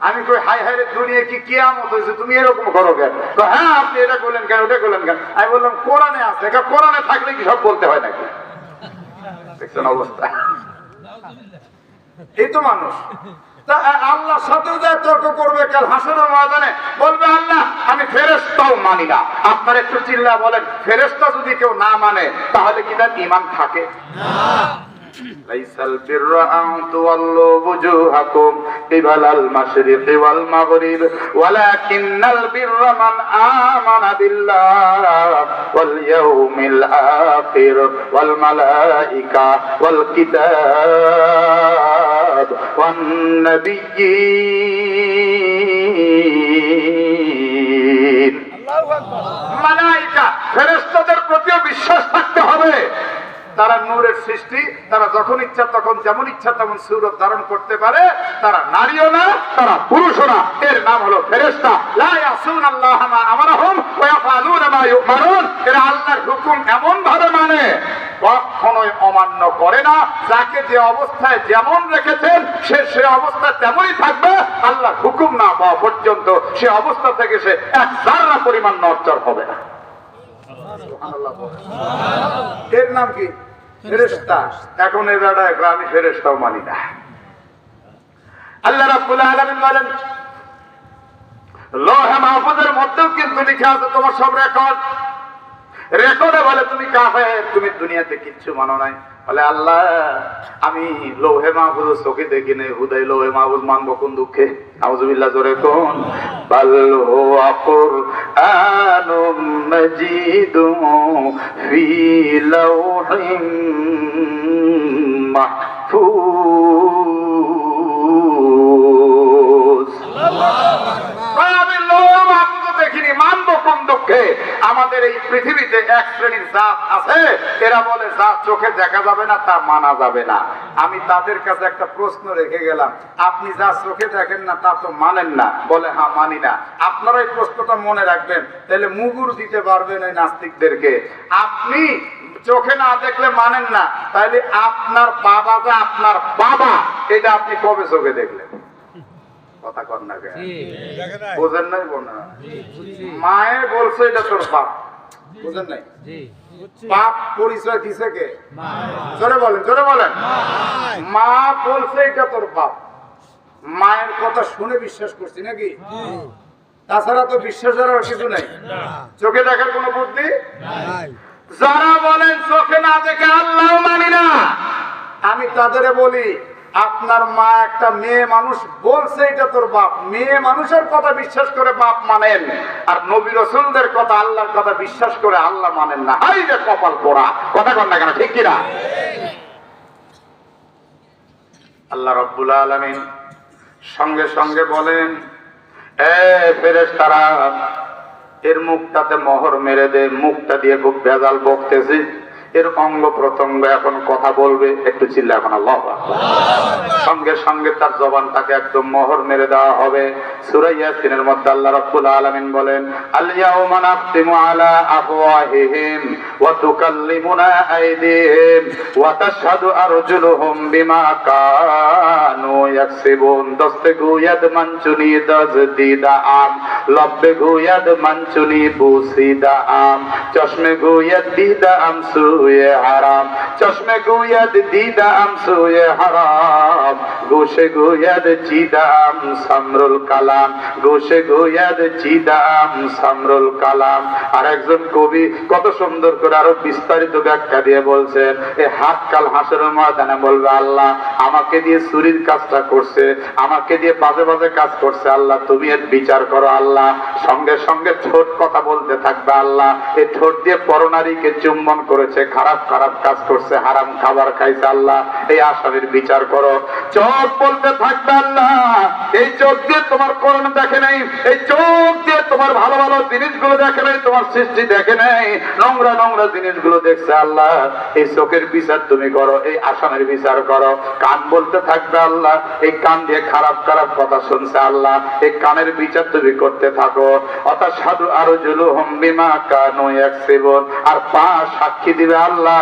আমি কই হাই হাই রে, দুনিয়া কি কিয়ামত হয়েছে, তুমি এরকম করো কেন? হ্যাঁ আপনি এটা করলেন কেন, ওটা করলেন কেন? আমি বললাম কোরআনে আছে, কোরআনে থাকলে কি সব বলতে হয় নাকি? দেখছেন অবস্থা? এই তো মানুষ। তা আল্লাহর সাথেও যায় তর্ক করবে কাল হাসরের ময়দানে, বলবে আল্লাহ আমি ফেরেশতাও মানি না। আপনার একটু চিল্লা বলেন, ফেরেশতা যদি কেউ না মানে তাহলে কি তার ঈমান থাকে? না। লাইসাল বিররা আন তুওয়াল্লু ওয়ুজুহাকুম কিবালাল মাশরিকি ওয়াল মাগরিব ওয়ালাকিন্নাল বিররা মান আমানা বিল্লাহি ওয়াল ইয়াউমিল আখির ওয়াল মালাইকা ওয়াল কিতাব ওয়ান নাবিয়্যিন। আল্লাহু আকবার। মালাইকা ফেরেশতাদের প্রতিও বিশ্বাস থাকতে হবে। তারা নূরের সৃষ্টি, তারা যখন ইচ্ছা তখন যেমন ইচ্ছা তেমন সূরত ধারণ করতে পারে। তারা নারীও না, তারা পুরুষও না, এর নাম হলো ফেরেশতা। লা ইয়াসুনাল্লাহা মা আমারহুম ওয়া ইয়াফআলুনা মা ইউমারুন। এরা আল্লাহর হুকুম এমন ভাবে মানে কখনোই অমান্য করে না। যাকে যে অবস্থায় যেমন রেখেছেন সে অবস্থায় তেমনই থাকবে। আল্লাহ হুকুম না পাওয়া পর্যন্ত সে অবস্থা থেকে সে এক যারা পরিমাণ নড়চড় হবে না। এর নাম কি? ফেরেশতা। এখন এই বেটা আমি ফেরেশতাও মানি না। আল্লাহ রাব্বুল আলামিন বলেন লৌহে মাহফুজের মধ্যেও কিন্তু লিখে আছে তোমার সব রেকর্ডে বলে তুমি কাফের, তুমি দুনিয়াতে কিচ্ছু মানো নাই। বলে আল্লাহ আমি লৌহে মাহফুজ চোখে দেখি নাই, হুদাই লৌহে মাহফুজ মানবো কোন দুঃখে? আউযুবিল্লাহ, জোরে কোন। বাল হুয়া কুরআনুম মাজিদুম ফি লাওহিম মাহফুজ। দেখিনি, মানবো কোন দুঃখে? আমাদের এই পৃথিবীতে এক শ্রেণীর জাত আছে, এরা বলে যা চোখে দেখা যাবে না তা মানা যাবে না। আমি তাদের কাছে একটা প্রশ্ন রেখে গেলাম, আপনি যা চোখে দেখেন না তা তো মানেন না? বলে হ্যাঁ মানি না। আপনারা এই প্রশ্নটা মনে রাখবেন, তাহলে মুগুর দিতে পারবেন এই নাস্তিকদেরকে। আপনি চোখে না দেখলে মানেন না, তাহলে আপনার বাবা যা আপনার বাবা, এটা আপনি কবে চোখে দেখলেন? কথা কর না কেন? বোঝেন নাই? মায়ে বলছে এটা তোর বাপ, বুঝেন নাই? বাপ পরিচয় দিছে কে? জোরে বলেন, জোরে বলেন। মা বলছে এটা তোর বাপ, মায়ের কথা শুনে বিশ্বাস করছি নাকি? তাছাড়া তো বিশ্বাসের আর কিছু নাই। চোখে দেখার কোনো বুদ্ধি নাই। যারা বলেন চোখে না দেখে আল্লাহ মানি না, আমি তাদের বলি আপনার মা একটা মেয়ে মানুষ বলছে এটা তোর বাপ, মেয়ে মানুষের কথা বিশ্বাস করে বাপ মানেন, আর নবী রাসূলদের কথা আল্লাহর কথা বিশ্বাস করে আল্লাহ মানেন না। হাই রে কপাল পোড়া! কথা কন না কেন? ঠিক কিনা? আল্লাহ রাব্বুল আলামিন সঙ্গে সঙ্গে বলেন এ ফেরেশতারা এর মুখটাতে মোহর মেরে দে, মুখটা দিয়ে খুব ভেজাল বকতেছি, এর অঙ্গ প্রত্যঙ্গ এখন কথা বলবে, একটু চিল্লা এখন আল্লাহু আকবার। সঙ্গে সঙ্গে তার জবানটাকে একদম মোহর মেরে দেওয়া হবে। সূরা ইয়াসিনের মধ্যে আল্লাহ রাব্বুল আলামিন বলেন আল ইয়াউমা নাখতিমু আলা আফওয়াহিহিম ওয়া তুকাল্লিমুনা আইদিহিম ওয়া তাশহাদু আরজুলুহুম বিমা কানু ইয়াকসিবুন। দস্তে গুয়াদ মানচুনি দজদিদা আম লব্বে গুয়াদ মানচুনি বুসিদা আম চশমে গুয়াদ দিদা আম সুয়ে হারাম চশমে গুয়াদ দিদা আম সুয়ে হারাম গোশে গুয়াদ চিদাম সামরুল কালাম গোশে গুয়াদ চিদাম সামরুল কালাম। আর একজন কবি কত সুন্দর করে আরো বিস্তারিত ব্যাখ্যা দিয়ে বলছেন এই হাত কাল হাসরের ময়দানে বলবে আল্লাহ আমাকে দিয়ে চুরির কাজটা করছে, আমাকে দিয়ে বাজে বাজে কাজ করছে, আল্লাহ তুমি এর বিচার করো আল্লাহ। সঙ্গে সঙ্গে ঠোঁট কথা বলতে থাকবে আল্লাহ এই ঠোঁট দিয়ে পরনারীকে চুম্বন করেছে, খারাপ খারাপ কাজ করছে, হারাম খাবার খাইছে, আল্লাহ এই আসামির বিচার করো। চোখ বলতে থাকবে আল্লাহ এই চোখ দিয়ে তোমার করণ দেখে নাই, এই চোখ দিয়ে তোমার ভালো ভালো জিনিসগুলো দেখে নাই, তোমার সৃষ্টি দেখে নাই, নোংরা নোংরা জিনিসগুলো দেখছে, আল্লাহ এই চোখের বিচার তুমি করো, এই আসামির বিচার করো। কান বলতে থাকবে আল্লাহ এই কান দিয়ে খারাপ খারাপ কথা শুনছে, আল্লাহ এই কানের বিচার তুমি করতে থাকো। অতাশহাদু আরজুলুহুম বিমা কানু ইয়াকসিবুন। আর পা সাক্ষী দিবে আল্লাহ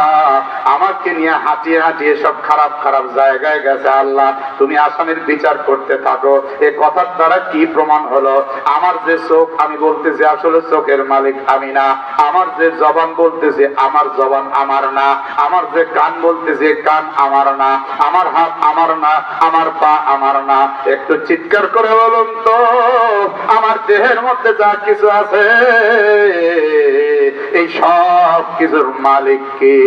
আমাকে নিয়ে হাঁটিয়ে হাঁটিয়ে সব খারাপ খারাপ জায়গায় গেছে, আল্লাহ তুমি আসামির বিচার করতে থাকো। এই কথার দ্বারা কি প্রমাণ হলো? আমার যে চোখ আমি বলতেছি আসলে চোখের মালিক আমি না, আমার যে জবান বলতেছি আমার জবান আমার না, আমার যে কান বলতেছি কান আমার না, আমার হাত আমার না, আমার পা আমার না। একটু চিৎকার করে বলুন তো আমার দেহের মধ্যে যা কিছু আছে এই সব কিছুর মালিক কে?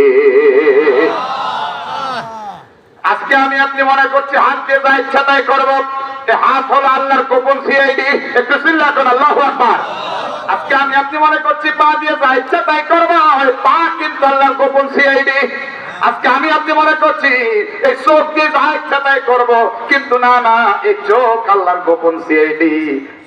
আজকে আমি আপনি মনে করছি হাত দিয়ে যা ইচ্ছা তাই করবো, হাত হলো আল্লাহর গোপন সিআইডি। একটু চিল্লা করেন আল্লাহু আকবার। আজকে আমি আপনি মনে করছি পা দিয়ে যা ইচ্ছা তাই করবো, পা কিন্তু আল্লাহর গোপন সিআইডি। আজকে আমি আপনি মনে করছি এই চোখ দিয়ে যা ইচ্ছা তাই করবো, কিন্তু না না, এই চোখ আল্লাহর গোপন সিআইডি।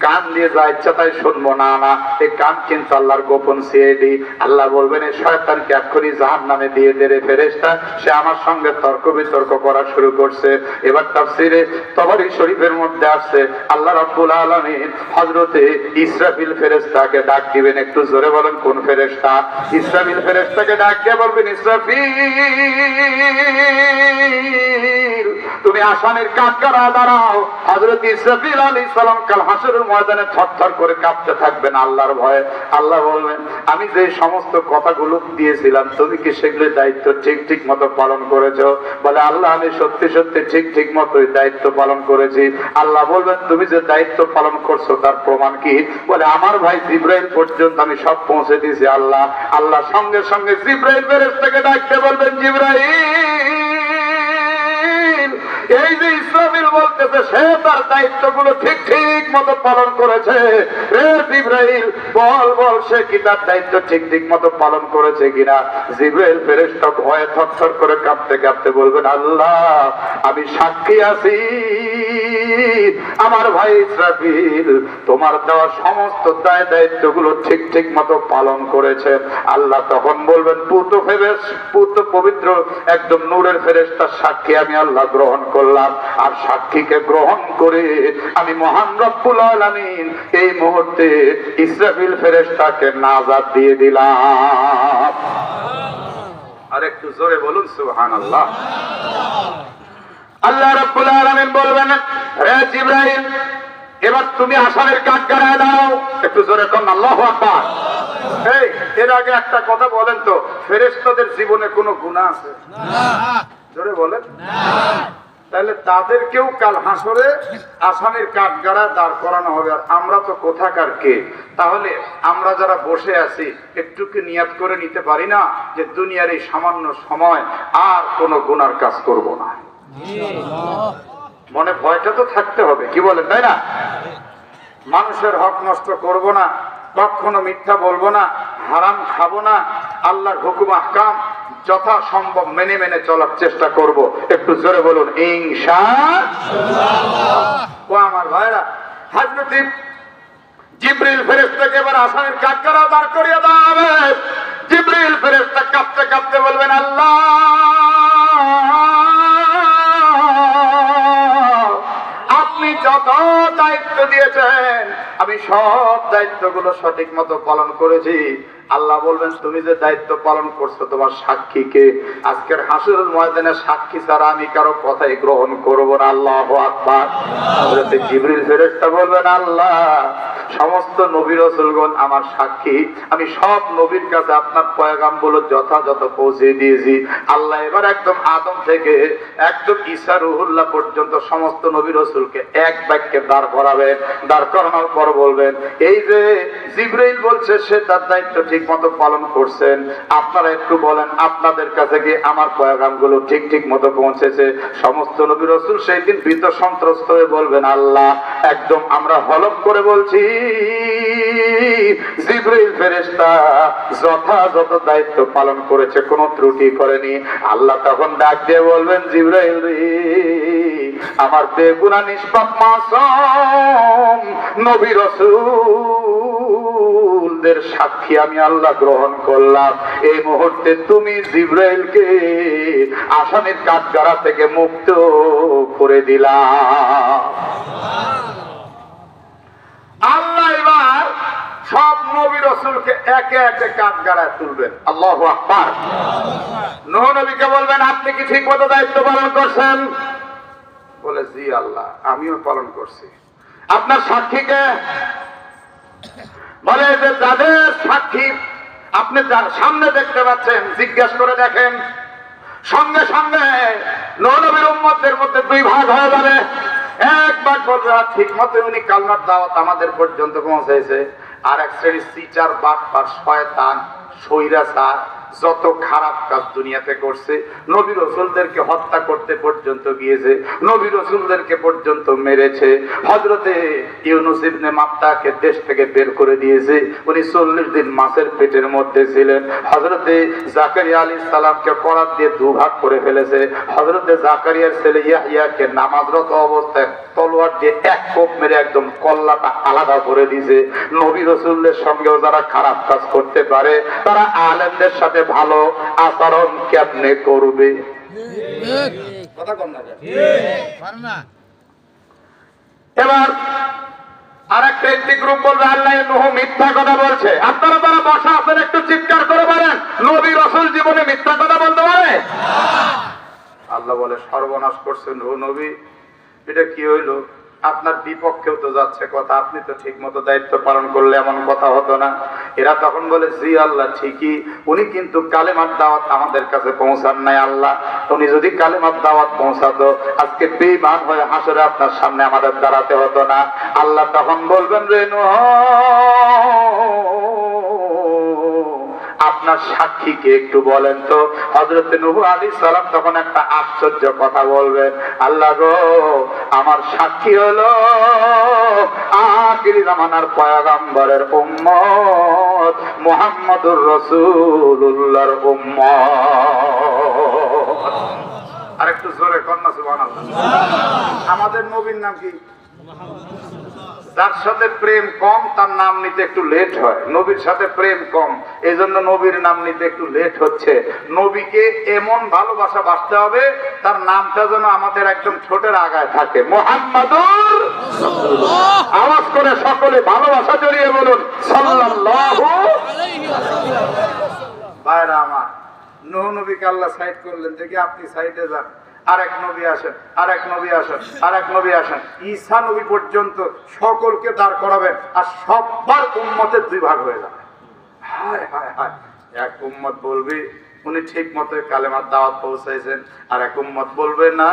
কান দিয়ে যা ইচ্ছা তাই শুনবো, না না, এই কান কিন্তু আল্লাহর গোপন সিআইডি। আল্লাহ বলবেন এই শয়তানকে এক্ষুনি জাহান্নামে দিয়ে দে রে ফেরেশতা, সে আমার সঙ্গে তর্ক বিতর্ক করা শুরু করছে। এবার তাফসীরে তবরী শরীফের মধ্যে আসছে আল্লাহ রাব্বুল আলামিন হযরতে ইসরাফিল ফেরেশতাকে ডাক দিবেন। একটু জোরে বলেন কোন ফেরেশতা? ইসরাফিল ফেরেশতাকে ডাক দিয়ে বলবেন, ইসরাফিল তুমি আসামির কাঠগড়া দাঁড়াও। হযরত ইসরাফিল আলাইহিস সালাম কাল হাসরের ময়দানে থরথর করে কাঁপতে থাকবেন আল্লাহর ভয়ে। আল্লাহ বলবেন আমি যে সমস্ত কথাগুলো দিয়েছিলাম তুমি কি সেগুলোর দায়িত্ব ঠিক ঠিক মতো পালন করেছো? বলে আল্লাহ আমি সত্যি সত্যি ঠিক ঠিক মতোই দায়িত্ব পালন করেছি। আল্লাহ বলবেন তুমি যে দায়িত্ব পালন করছো তার প্রমাণ কি? বলে আমার ভাই জিবরাইল পর্যন্ত আমি সব পৌঁছে দিয়েছি। আল্লাহ আল্লাহ সঙ্গে সঙ্গে জিবরাইল ফেরেশতাকে ডাকতে বলবেন, জিবরাইল এই যে ইসরাফিল বলতেছে সে তার দায়িত্বগুলো ঠিক ঠিক মতো পালন করেছে, রে জিবরাইল বল বল সে কি তার দায়িত্ব ঠিক ঠিক মতো পালন করেছে কিনা? জিবরাইল ফেরেশতা ভয়ে থরথর করে কাঁপতে কাঁপতে বলবেন, আল্লাহ আমি সাক্ষী আছি আমার ভাই ইসরাফিল তোমার দেওয়া সমস্ত দায় দায়িত্বগুলো ঠিক ঠিক মতো পালন করেছে। আল্লাহ তখন বলবেন পুত পবিত্র একদম নূরের ফেরেশতার সাক্ষী আমি আল্লাহ গ্রহণ করলাম। আর সাক্ষীকে গ্রহণ করে আমি মহান রব্বুল আলামিন এই মুহূর্তে ইসরাফিল ফেরেশতাকে নাজাত দিয়ে দিলাম। আর একটু জোরে বলুন সুবহানাল্লাহ। আল্লাহ রাব্বুল আলামিন বলবেন, হে জিবরাইল এবার তুমি আসামের কাঠগড়ায় দাও। একটু জোরে করুন আল্লাহু আকবার। এই এর আগে একটা কথা বলেন তো, ফেরেশতাদের জীবনে কোনো গুনাহ আছে? না। জোরে বলেন না। তাহলে তাদেরকেও কাল হাসরে আসামের কাঠগড়ায় দাঁড় করানো হবে। আর আমরা তো কোথাকার কে? তাহলে আমরা যারা বসে আছি একটু কি নিয়াত করে নিতে পারি না যে দুনিয়ার এই সামান্য সময় আর কোনো গুনার কাজ করব না? মনে ভয়টা তো থাকতে হবে, কি বলেন তাই না? মানুষের হক নষ্ট করব না, কখনো মিথ্যা বলবো না, হারাম খাবো না, আল্লাহর হুকুম আহকাম যথাসম্ভব মেনে মেনে চলার চেষ্টা করব। একটু জোরে বলুন ইনশাআল্লাহ। ও আমার ভাইরা, হযরত জিবরিল ফেরেশতাকে এবার আসামের কাঠগড়া দাঁড় করিয়ে দেওয়া হবে। জিবরিল ফেরেশতা কাঁপতে কাঁপতে বলবেন, আল্লাহ আপনি যত দায়িত্ব দিয়েছেন আমি সব দায়িত্বগুলো সঠিক মতো পালন করেছি। আল্লাহ বলবেন তুমি যে দায়িত্ব পালন করছো তোমার সাক্ষীকে আজকের হাসরের ময়দানে সাক্ষী ছাড়া আমি কারো কথাই গ্রহণ করব না। আল্লাহু আকবার। হযরত জিবরিল ফেরেশতা বলবেন, আল্লাহ সমস্ত নবী রাসূলগণ আমার সাক্ষী, আমি সব নবীর কাছে আপনার পয়গামগুলো যথাযথ পৌঁছে দিয়েছি। আল্লাহ এবার একদম আদম থেকে একদম ঈসা রুহুল্লাহ পর্যন্ত সমস্ত নবী রাসূলকে এক বাক্যে দাঁড় করাবেন। দাঁড় করানোর পর বলবেন, এই যে জিবরাইল বলছে সে তার দায়িত্ব ঠিক মতো পালন করছেন, আপনারা একটু বলেন আপনাদের কাছে কি আমার পয়গামগুলো ঠিক ঠিক মতো পৌঁছেছে? সমস্ত নবী রাসূল সেই দিন ভীত সন্ত্রস্ত হয়ে বলবেন, আল্লাহ একদম আমরা হলফ করে বলছি জিবরাইল ফেরেশতা যথাযথ দায়িত্ব পালন করেছে, কোনো ত্রুটি করেনি। আল্লাহ তখন ডাক দিয়ে বলবেন, জিবরাইল রে আমার বেগুনাহ নিষ্পাপ মাসুম নবী রাসূলদের সাক্ষী আমি আল্লাহ গ্রহণ করলাম। এই মুহূর্তে তুমি জিবরাইলকে আসামির কাঠগড়া থেকে মুক্ত করে দিলাম। আল্লাহ এবার সব নবী রাসূলকে একে একে কাঠগড়ায় তুলবেন। আল্লাহু আকবার। নূহ নবীকে বলবেন, আপনি কি ঠিক মতো দায়িত্ব পালন করছেন? বলে, জি আল্লাহ আমিও পালন করছি। আপনার সাক্ষীকে? বলে যে যাদের সাক্ষী আপনি সামনে দেখতে পাচ্ছেন জিজ্ঞেস করে দেখেন। সঙ্গে সঙ্গে নূহ নবীর উম্মতদের মধ্যে দুই ভাগ হয়ে যাবে। এক ভাগ বলবে ঠিক মতো উনি কালমার দাওয়াত আমাদের পর্যন্ত পৌঁছেছে, আর এক শ্রেণী সিটার বাটপার শয়তান স্বৈরাচার যত খারাপ কাজ দুনিয়াতে করছে, নবী রাসূলদেরকে হত্যা করতে পর্যন্ত গিয়েছে, নবী রাসূলদেরকে পর্যন্ত মেরেছে। হযরতে ইউনূস ইবনে মাত্তাকে দেশ থেকে বের করে দিয়েছে, উনি 40 দিন মাছের পেটের মধ্যে ছিলেন। হযরতে জাকারিয়া আলাইহিস সালামকে করাত দিয়ে দুভাগ করে ফেলেছে। হযরতে জাকারিয়ার ছেলে ইয়াহইয়াকে নামাজরত অবস্থায় তলোয়ার দিয়ে এক কোপ মেরে একদম কল্লাটা আলাদা করে দিয়েছে। নবী রাসূলদের সঙ্গেও যারা খারাপ কাজ করতে পারে, তারা আলেমদের সাথে ভালো আচরণ কেমনে করবে? কথা কম না। এবার আরেকটা একটি গ্রুপ বলবে আল্লাহ নূহ মিথ্যা কথা বলছে। আপনারা যারা বসা আছেন একটু চিৎকার করে বলেন, নবী রাসূল জীবনে মিথ্যা কথা বলতে পারে? আল্লাহ বলে সর্বনাশ করছে নূহ নবী। এটা কি হইল? আপনার বিপক্ষেও তো যাচ্ছে কথা, আপনি তো ঠিক মতো দায়িত্ব পালন করলে এমন কথা হতো না। এরা তখন বলে জি আল্লাহ ঠিকই, উনি কিন্তু কালেমার দাওয়াত আমাদের কাছে পৌঁছান নাই। আল্লাহ উনি যদি কালেমার দাওয়াত পৌঁছাতো, আজকে বেঈমান হয়ে হাসরে আপনার সামনে আমাদের দাঁড়াতে হতো না। আল্লাহ তখন বলবেন রে নূহ, আপনার সাক্ষীকে একটু বলেন তো। হযরত নূহ আলাইহিস সালাম তখন একটা আশ্চর্য কথা বলবেন, আল্লাহ গো, আমার সাক্ষী হলো আখিরি জামানার পয়গম্বরের উম্মত মুহাম্মদুর রাসূলুল্লাহর উম্মত। আরেকটু জোরে কন্যা সুবহানাল্লাহ। আমাদের নবীর নাম কি? যার সাথে প্রেম কম তার নাম নিতে একটু লেট হয়। নবীর সাথে প্রেম কম, এই জন্য নবীর নাম নিতে একটু লেট হচ্ছে। নবীকে এমন ভালোবাসা বাসতে হবে, তার নামটা যেন আমাদের একদম ছোটের আগায় থাকে, মুহাম্মাদুর রাসূলুল্লাহ। আওয়াজ করে সকলে ভালোবাসা জড়িয়ে বলুন সাল্লাল্লাহু আলাইহি ওয়াসাল্লাম। ভাইরা আমার, নূহ নবীকে আল্লাহ সাইড করলেন, দেখি আপনি সাইডে যান, আরেক নবী আসেন, আরেক নবী আসেন, আরেক নবী আসেন, ঈসা নবী পর্যন্ত সকলকে দাঁড় করাবেন, আর সবার উম্মতের দুই ভাগ হয়ে যাবে। হায় হায় হায়, এক উম্মত বলবে উনি ঠিক মতো কালেমার দাওয়াত পৌঁছাইছেন, আর এক উম্মত বলবে না,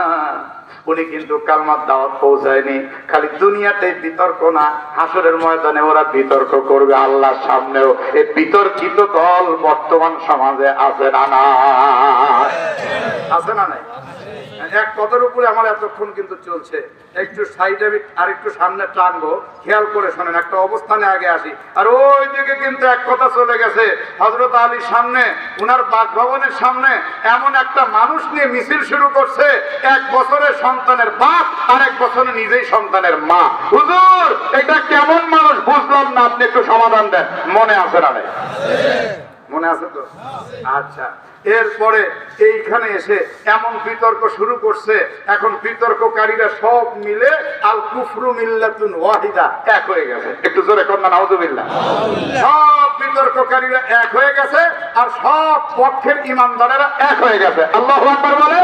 উনি কিন্তু কালেমার দাওয়াত পৌঁছায়নি। খালি দুনিয়াতে বিতর্ক না, হাসরের ময়দানে ওরা বিতর্ক করবে আল্লাহর সামনেও। এই বিতর্কিত দল বর্তমান সমাজে আছে না না? আছে না নাই? এক কথার উপরে আমার এতক্ষণ কিন্তু চলছে। একটু সাইডে আর একটু সামনে টানবো, খেয়াল করে শোনেন, একটা অবস্থানে আগে আসি। আর ওই দিকে কিন্তু এক কথা চলে গেছে, হযরত আলীর সামনে, উনার বাসভবনের সামনে এমন একটা মানুষ নিয়ে মিছিল শুরু করছে, 1 বছরের সন্তানের বাপ আর 1 বছরে নিজেই সন্তানের মা। হুজুর এটা কেমন মানুষ বুঝলাম না, আপনি একটু সমাধান দেন। মনে আছে না? মনে আছে তো? আচ্ছা, এরপরে এইখানে এসে এমন বিতর্ক শুরু করছে, এখন বিতর্ককারীরা সব মিলে আল কুফরু মিল্লাতুন ওয়াহিদা, এক হয়ে গেছে। একটু জোরে কন্যা নাউযুবিল্লাহ। সব বিতর্ককারীরা এক হয়ে গেছে, আর সব পক্ষের ইমানদারেরা এক হয়ে গেছে। আল্লাহু আকবার বলে।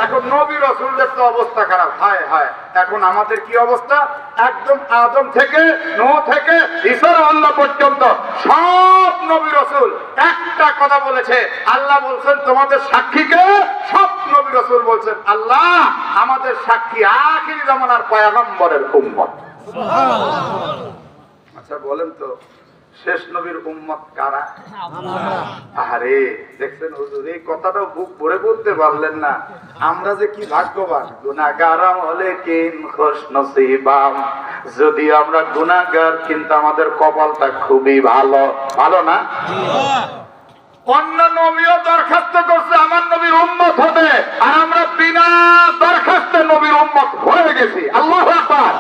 এখন নবী রাসূলদের তো অবস্থা খারাপ। হায় হায়, এখন আমাদের কি অবস্থা? একদম আদম থেকে নূহ থেকে ঈসা আল্লাহ পর্যন্ত সব নবী রাসূল একটা কথা বলেছে। আল্লাহ বলছেন তোমাদের সাক্ষীকে, সব নবী রাসূল বলছেন আল্লাহ আমাদের সাক্ষী আখিরি জামানার পয়গম্বরের উম্মত। সুবহানাল্লাহ। আচ্ছা বলেন তো, শেষ নবীর উম্মত কারা? আরে দেখছেন হুজুর, এই কথাটাও বুক ভরে বলতে পারলেন না। আমরা যে কি ভাগ্যবান, গুনাহগার হলে কিন খুশ নসিবাম। যদি আমরা গুনাহগার, কিন্তু আমাদের কপালটা খুবই ভালো। ভালো না? অন্য নবীও দরখাস্ত করছে আমার নবীর উম্মত হতে, আর আমরা বিনা দরখাস্তে নবীর উম্মত হয়ে গেছি। আল্লাহু আকবার।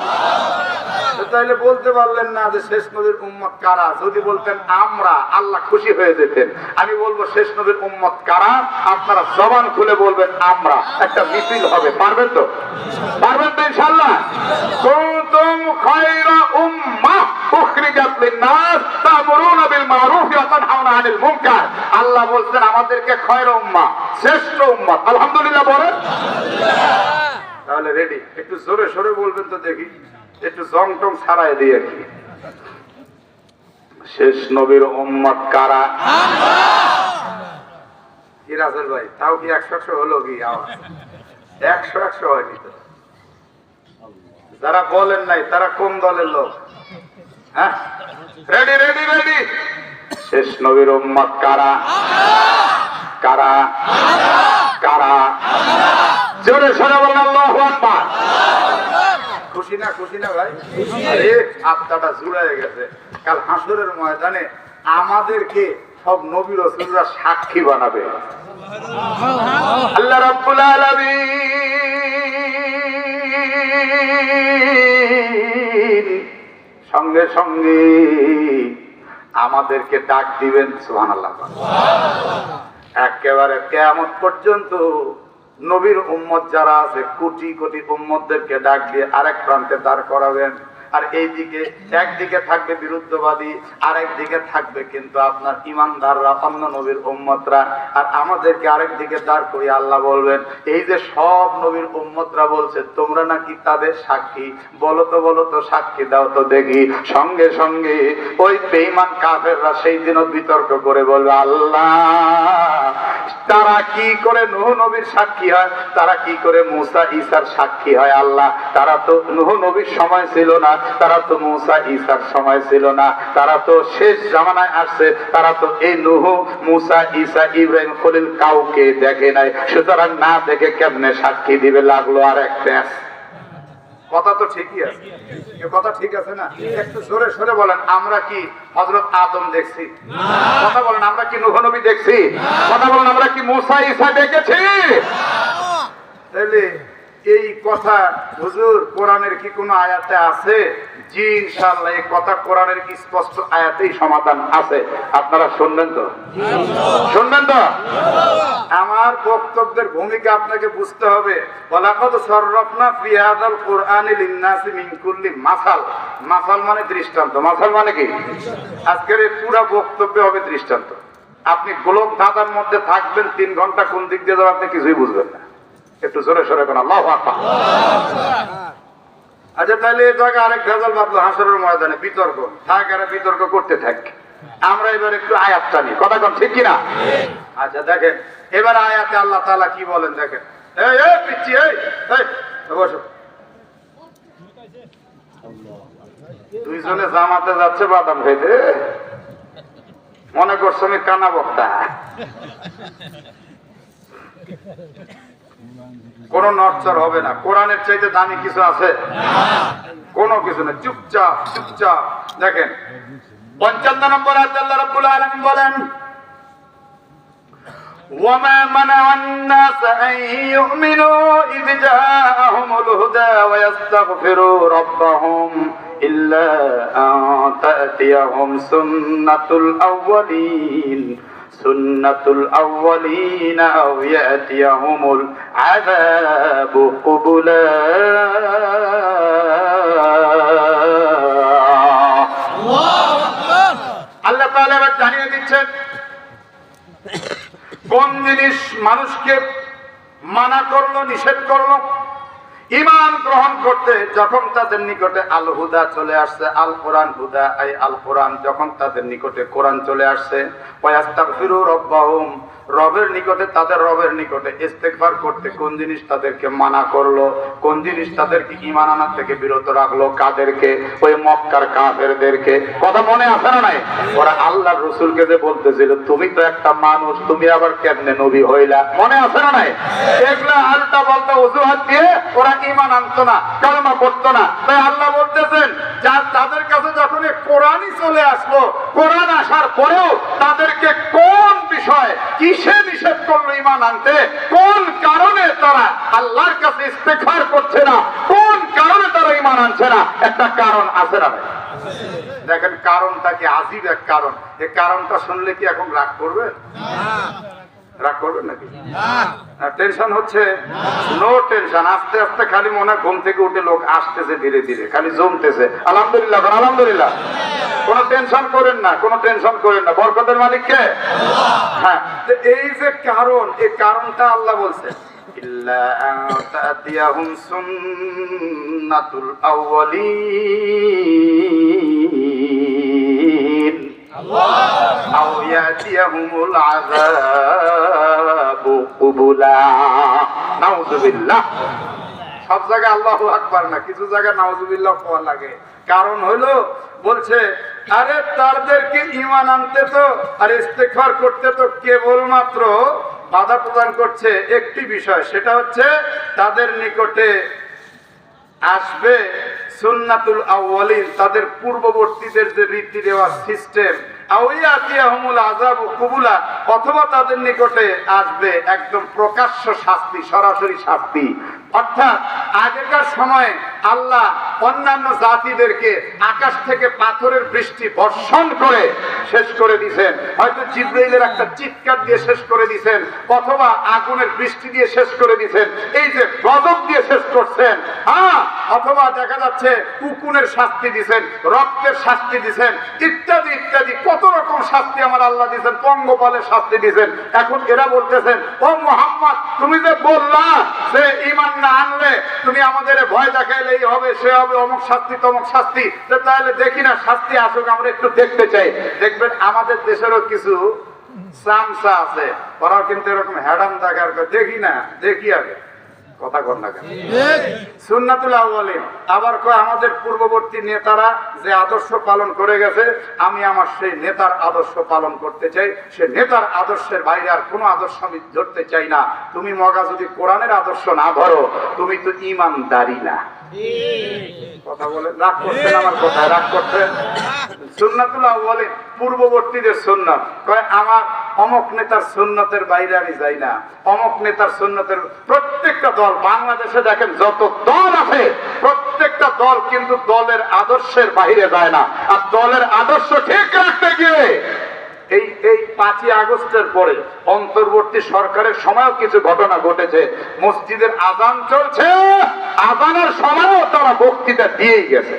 তাইলে বলতে পারলেন না যে শেষ নবীর উম্মত কারা? যদি বলতেন আমরা, আল্লাহ খুশি হয়ে যেতেন। আমি বলবো শেষ নবীর উম্মত কারা, আপনারা জবান খুলে বলবেন আমরা। একটা মিছিল হবে, পারবেন তো? পারবেন তো ইনশাআল্লাহ? কুনতুম খায়রা উম্মাহ উখরিজাত লিন-নাস তা'মুরুনা বিল মা'রুফ ওয়া তানহাউনা আনিল মুনকার। আল্লাহ বলছেন আমাদেরকে খায়রা উম্মাহ, শ্রেষ্ঠ উম্মত। আলহামদুলিল্লাহ বলেন। তাহলে রেডি? একটু জোরে সরে বলবেন তো দেখি, একটু জং টং ছাড়াই দিয়ে কি। শেষ নবীর উম্মত কারা? কি রাসেল ভাই, তাও কি 100 হলো কি আওয়াজ? 100 হয়নি তো। যারা বলেন নাই তারা কোন দলের লোক? হ্যাঁ, রেডি রেডি রেডি। শেষ নবীর উম্মত কারা? কারা? কারা? জোরে সোরে বলেন আল্লাহু আকবার। খুশি না? খুশি না ভাই? আরে আত্মাটা জুড়ায় গেছে। কাল হাসরের ময়দানে আমাদেরকে সব নবী রাসূলরা সাক্ষী বানাবে। আল্লাহ রাব্বুল আলামিন সঙ্গে সঙ্গে আমাদেরকে ডাক দিবেন। সুবহানাল্লাহ। একেবারে কিয়ামত পর্যন্ত নবীর উম্মত যারা আছে কোটি কোটি উম্মতদেরকে ডাক দিয়ে আরেক প্রান্তে দাঁড় করাবেন। আর এইদিকে একদিকে থাকবে বিরুদ্ধবাদী, আরেক দিকে থাকবে কিন্তু আপনার ইমানদাররা, অন্য নবীর উম্মতরা। আর আমাদেরকে আরেক দিকে দাঁড় করিয়ে আল্লাহ বলবেন, এই যে সব নবীর উম্মতরা বলছে তোমরা নাকি তাদের সাক্ষী, বলো তো সাক্ষী দাও তো দেখি। সঙ্গে সঙ্গে ওই বেঈমান কাফেররা সেই দিনও বিতর্ক করে বলবে, আল্লাহ তারা কি করে নূহ নবীর সাক্ষী হয়, তারা কি করে মুসা ঈসার সাক্ষী হয়? আল্লাহ তারা তো নূহ নবীর সময় ছিল না, তারা তো মুসা ঈসার সময় ছিল না, তারা তো শেষ জামানায় আসছে, তারা তো এই নূহ, মুসা, ঈসা, ইব্রাহিম, খলিল কাউকে দেখে নাই, সুতরাং না দেখে কেমনে সাক্ষী দিবে? লাগলো আর এক প্যাঁচ। কথা তো ঠিকই আছে, কথা ঠিক আছে না? একটু সরে সরে বলেন, আমরা কি হযরত আদম দেখছি? কথা বলেন, আমরা কি নূহ নবী দেখছি? কথা বলেন, আমরা কি মুসা ঈসা দেখেছি? তাহলে এই কথা হুজুর কোরআনের কি কোনো আয়াতে আছে? জি ইনশাআল্লাহ, এই কথা কোরআনের কি স্পষ্ট আয়াতেই সমাধান আছে। আপনারা শুনবেন তো? শুনবেন তো? আমার বক্তব্যের ভূমিকা আপনাকে বুঝতে হবে। ওয়ালাকাদ সাররাফনা ফি হাযাল কুরআনি লিন-নাসি মিন কুল্লি মাসাল। মাসাল মানে দৃষ্টান্ত। মাসাল মানে কি? আজকের এই পুরো বক্তব্য হবে দৃষ্টান্ত। আপনি গোলক ধাঁধার মধ্যে থাকবেন 3 ঘন্টা, কোন দিক দিয়ে যাবেন আপনি কিছুই বুঝবেন না। একটু জোরে সরে কোন আল্লাহু আকবার। আচ্ছা তাহলে এই জায়গায় আরেক ভেজাল বাঁধলো হাসরের ময়দানে, বিতর্ক থাক, আর বিতর্ক করতে থাক। আমরা এবার একটু আয়াত টানি, কথা কোন ঠিক কিনা? আচ্ছা দেখেন এবার আয়াতে আল্লাহ তাআলা কি বলেন দেখেন। এই এই পিচ্চি, এই বসো। দুইজনে জামাতে যাচ্ছে বাদাম খাইতে, মনে করছো আমি কানা বক্তা। কোন নড়চড় হবে না। কোরআনের চাইতে দামি কিছু আছে? কোনো কিছু না। চুপচাপ চুপচাপ দেখেন 55 নম্বর আয়াতে আল্লাহ রাব্বুল আলামিন বলেন, ওয়ামা মানা'আন নাস আন ইউমিনু ইয জাআহুমুল হুদা ওয়া ইস্তাগফিরু রাব্বাহুম ইল্লা আন তা'তিয়াহুম সুন্নাতুল আউওয়ালিন সুন্নাতুল আউওয়ালিনা আও ইয়াতিয়াহুমুল আযাবু কুবুলা। আল্লাহ তাআলা এবার জানিয়ে দিচ্ছেন কোন জিনিস মানুষকে মানা করলো, নিষেধ করলো ঈমান গ্রহণ করতে। যখন তাদের নিকটে আল হুদা চলে আসছে, আল কোরআন, হুদা আই আল কোরআন, যখন তাদের নিকটে কোরআন চলে আসছে, ওয়াস্তাগফিরু রাব্বাহুম, রবের নিকটে, তাদের রবের নিকটে ইস্তেগফার করতে কোন জিনিস তাদেরকে মানা করলো, কোন জিনিস তাদেরকে ঈমান আনার থেকে বিরত রাখলো? কাদেরকে? ওই মক্কার কাফেরদেরকে। কথা মনে আছে না নাই? ওরা আল্লাহর রাসূলকে যে বলতেছিল তুমি তো একটা মানুষ, তুমি আবার কেমনে নবী হইলা? মনে আছে না নাই? এগুলা আলটা বলতা অজুহাত দিয়ে ওরা ঈমান আনতো না, কালেমা পড়তো না। তাই আল্লাহ বলতেছেন তাদের কাছে যখন কোরআনই চলে আসলো, কোরআন আসার পরেও তাদেরকে কোন বিষয়, কিসে নিষেধ করলো ঈমান আনতে? কোন কারণে তারা আল্লাহর কাছে ইস্তেগফার করছে না? কোন কারণে তারা ঈমান আনছে না? একটা কারণ আছে না? দেখেন কারণটা কি আজীব এক কারণ। এই কারণটা শুনলে কি এখন রাগ করবে? রাগ করবেন নাকি? টেনশন হচ্ছে? No tension. আস্তে আস্তে খালি মনে ঘুম থেকে উঠে লোক আসতেছে, ধীরে ধীরে খালি জমতেছে। আলহামদুলিল্লাহ, আলহামদুলিল্লাহ। কোন টেনশন করেন না, কোন টেনশন করেন না। বরকতের মালিক কে? হ্যাঁ। এই যে কারণ, এই কারণটা আল্লাহ বলছে ইল্লা আন তা'তিয়াহুম সুন্নাতুল আউওয়ালিন আও ইয়াতিয়াহুমুল আযাবু কুবুলা। নাউযুবিল্লাহ। সব জায়গায় আল্লাহু আকবার না, কিছু জায়গায় নাউযুবিল্লাহ কোয়া লাগে। কারণ হলো বলছে আরে তাদেরকে ঈমান আনতে তো আর ইস্তেগফার করতে তো কেবলমাত্র বাধা প্রদান করছে একটি বিষয়, সেটা হচ্ছে তাদের নিকটে আসবে সুন্নাতুল আউয়ালিন, তাদের পূর্ববর্তীদের যে রীতি রেওয়াজ সিস্টেম, আউয়াতিয়াহুমুল আযাব কুবুলা, অথবা তাদের নিকটে আসবে একদম প্রকাশ্য শাস্তি, সরাসরি শাস্তি। অর্থাৎ আগেকার সময়ে আল্লাহ অন্যান্য জাতিদেরকে আকাশ থেকে পাথরের বৃষ্টি বর্ষণ করে শেষ করে দিয়েছেন, হয়তো জিবরাইলের একটা চিৎকার দিয়ে শেষ করে দিয়েছেন, অথবা আগুনের বৃষ্টি দিয়ে শেষ করে দিয়েছেন, এই যে গজব দিয়ে শেষ করছেন, অথবা দেখা যাচ্ছে উকুনের শাস্তি দিয়েছেন, রক্তের শাস্তি দিয়েছেন, ইত্যাদি ইত্যাদি কত রকম শাস্তি আমার আল্লাহ দিয়েছেন, পঙ্গপালের শাস্তি দিয়েছেন। এখন এরা বলতেছেন, ও মুহাম্মদ, তুমি যে বললা যে ঈমান না আনলে তুমি আমাদের ভয় দেখাইলেই হবে, সে হবে অমুক শাস্তি তমুক শাস্তি, তাহলে দেখি না শাস্তি আসুক, আমরা একটু দেখতে চাই। দেখবেন আমাদের দেশেরও কিছু চামচা আছে, ওরাও কিন্তু এরকম হ্যাডাম দেখার দেখি না, দেখি আগে কথা কর না কেন সুন্নাতুল আউয়ালিন। আবার কয় আমাদের পূর্ববর্তী নেতারা যে আদর্শ পালন করে গেছে, আমি আমার সেই নেতার আদর্শ পালন করতে চাই, সে নেতার আদর্শের বাইরে আর কোনো আদর্শ আমি ধরতে চাই না। তুমি মগা যদি কোরআনের আদর্শ না ধরো, তুমি তো ঈমানদারি না। কথা বলে রাগ করছেন, আমার কথায় রাগ করছেন। সুন্নাতুল আউয়ালিন পূর্ববর্তীদের সুন্নাত, কয় আমার অমুক নেতার সুন্নতের বাইরে আমি যাই না, অমুক নেতার সুন্নতের। প্রত্যেকটা দল বাংলাদেশে দেখেন যত দল আছে, প্রত্যেকটা দল কিন্তু দলের আদর্শের বাইরে যায় না। আর দলের আদর্শ ঠিক রাখতে গিয়ে এই 5ই আগস্টের পরে অন্তর্বর্তী সরকারের সময়ও কিছু ঘটনা ঘটেছে। মসজিদের আযান চলছে, আযানের সময়ও তারা বক্তৃতা দিয়েই গেছে।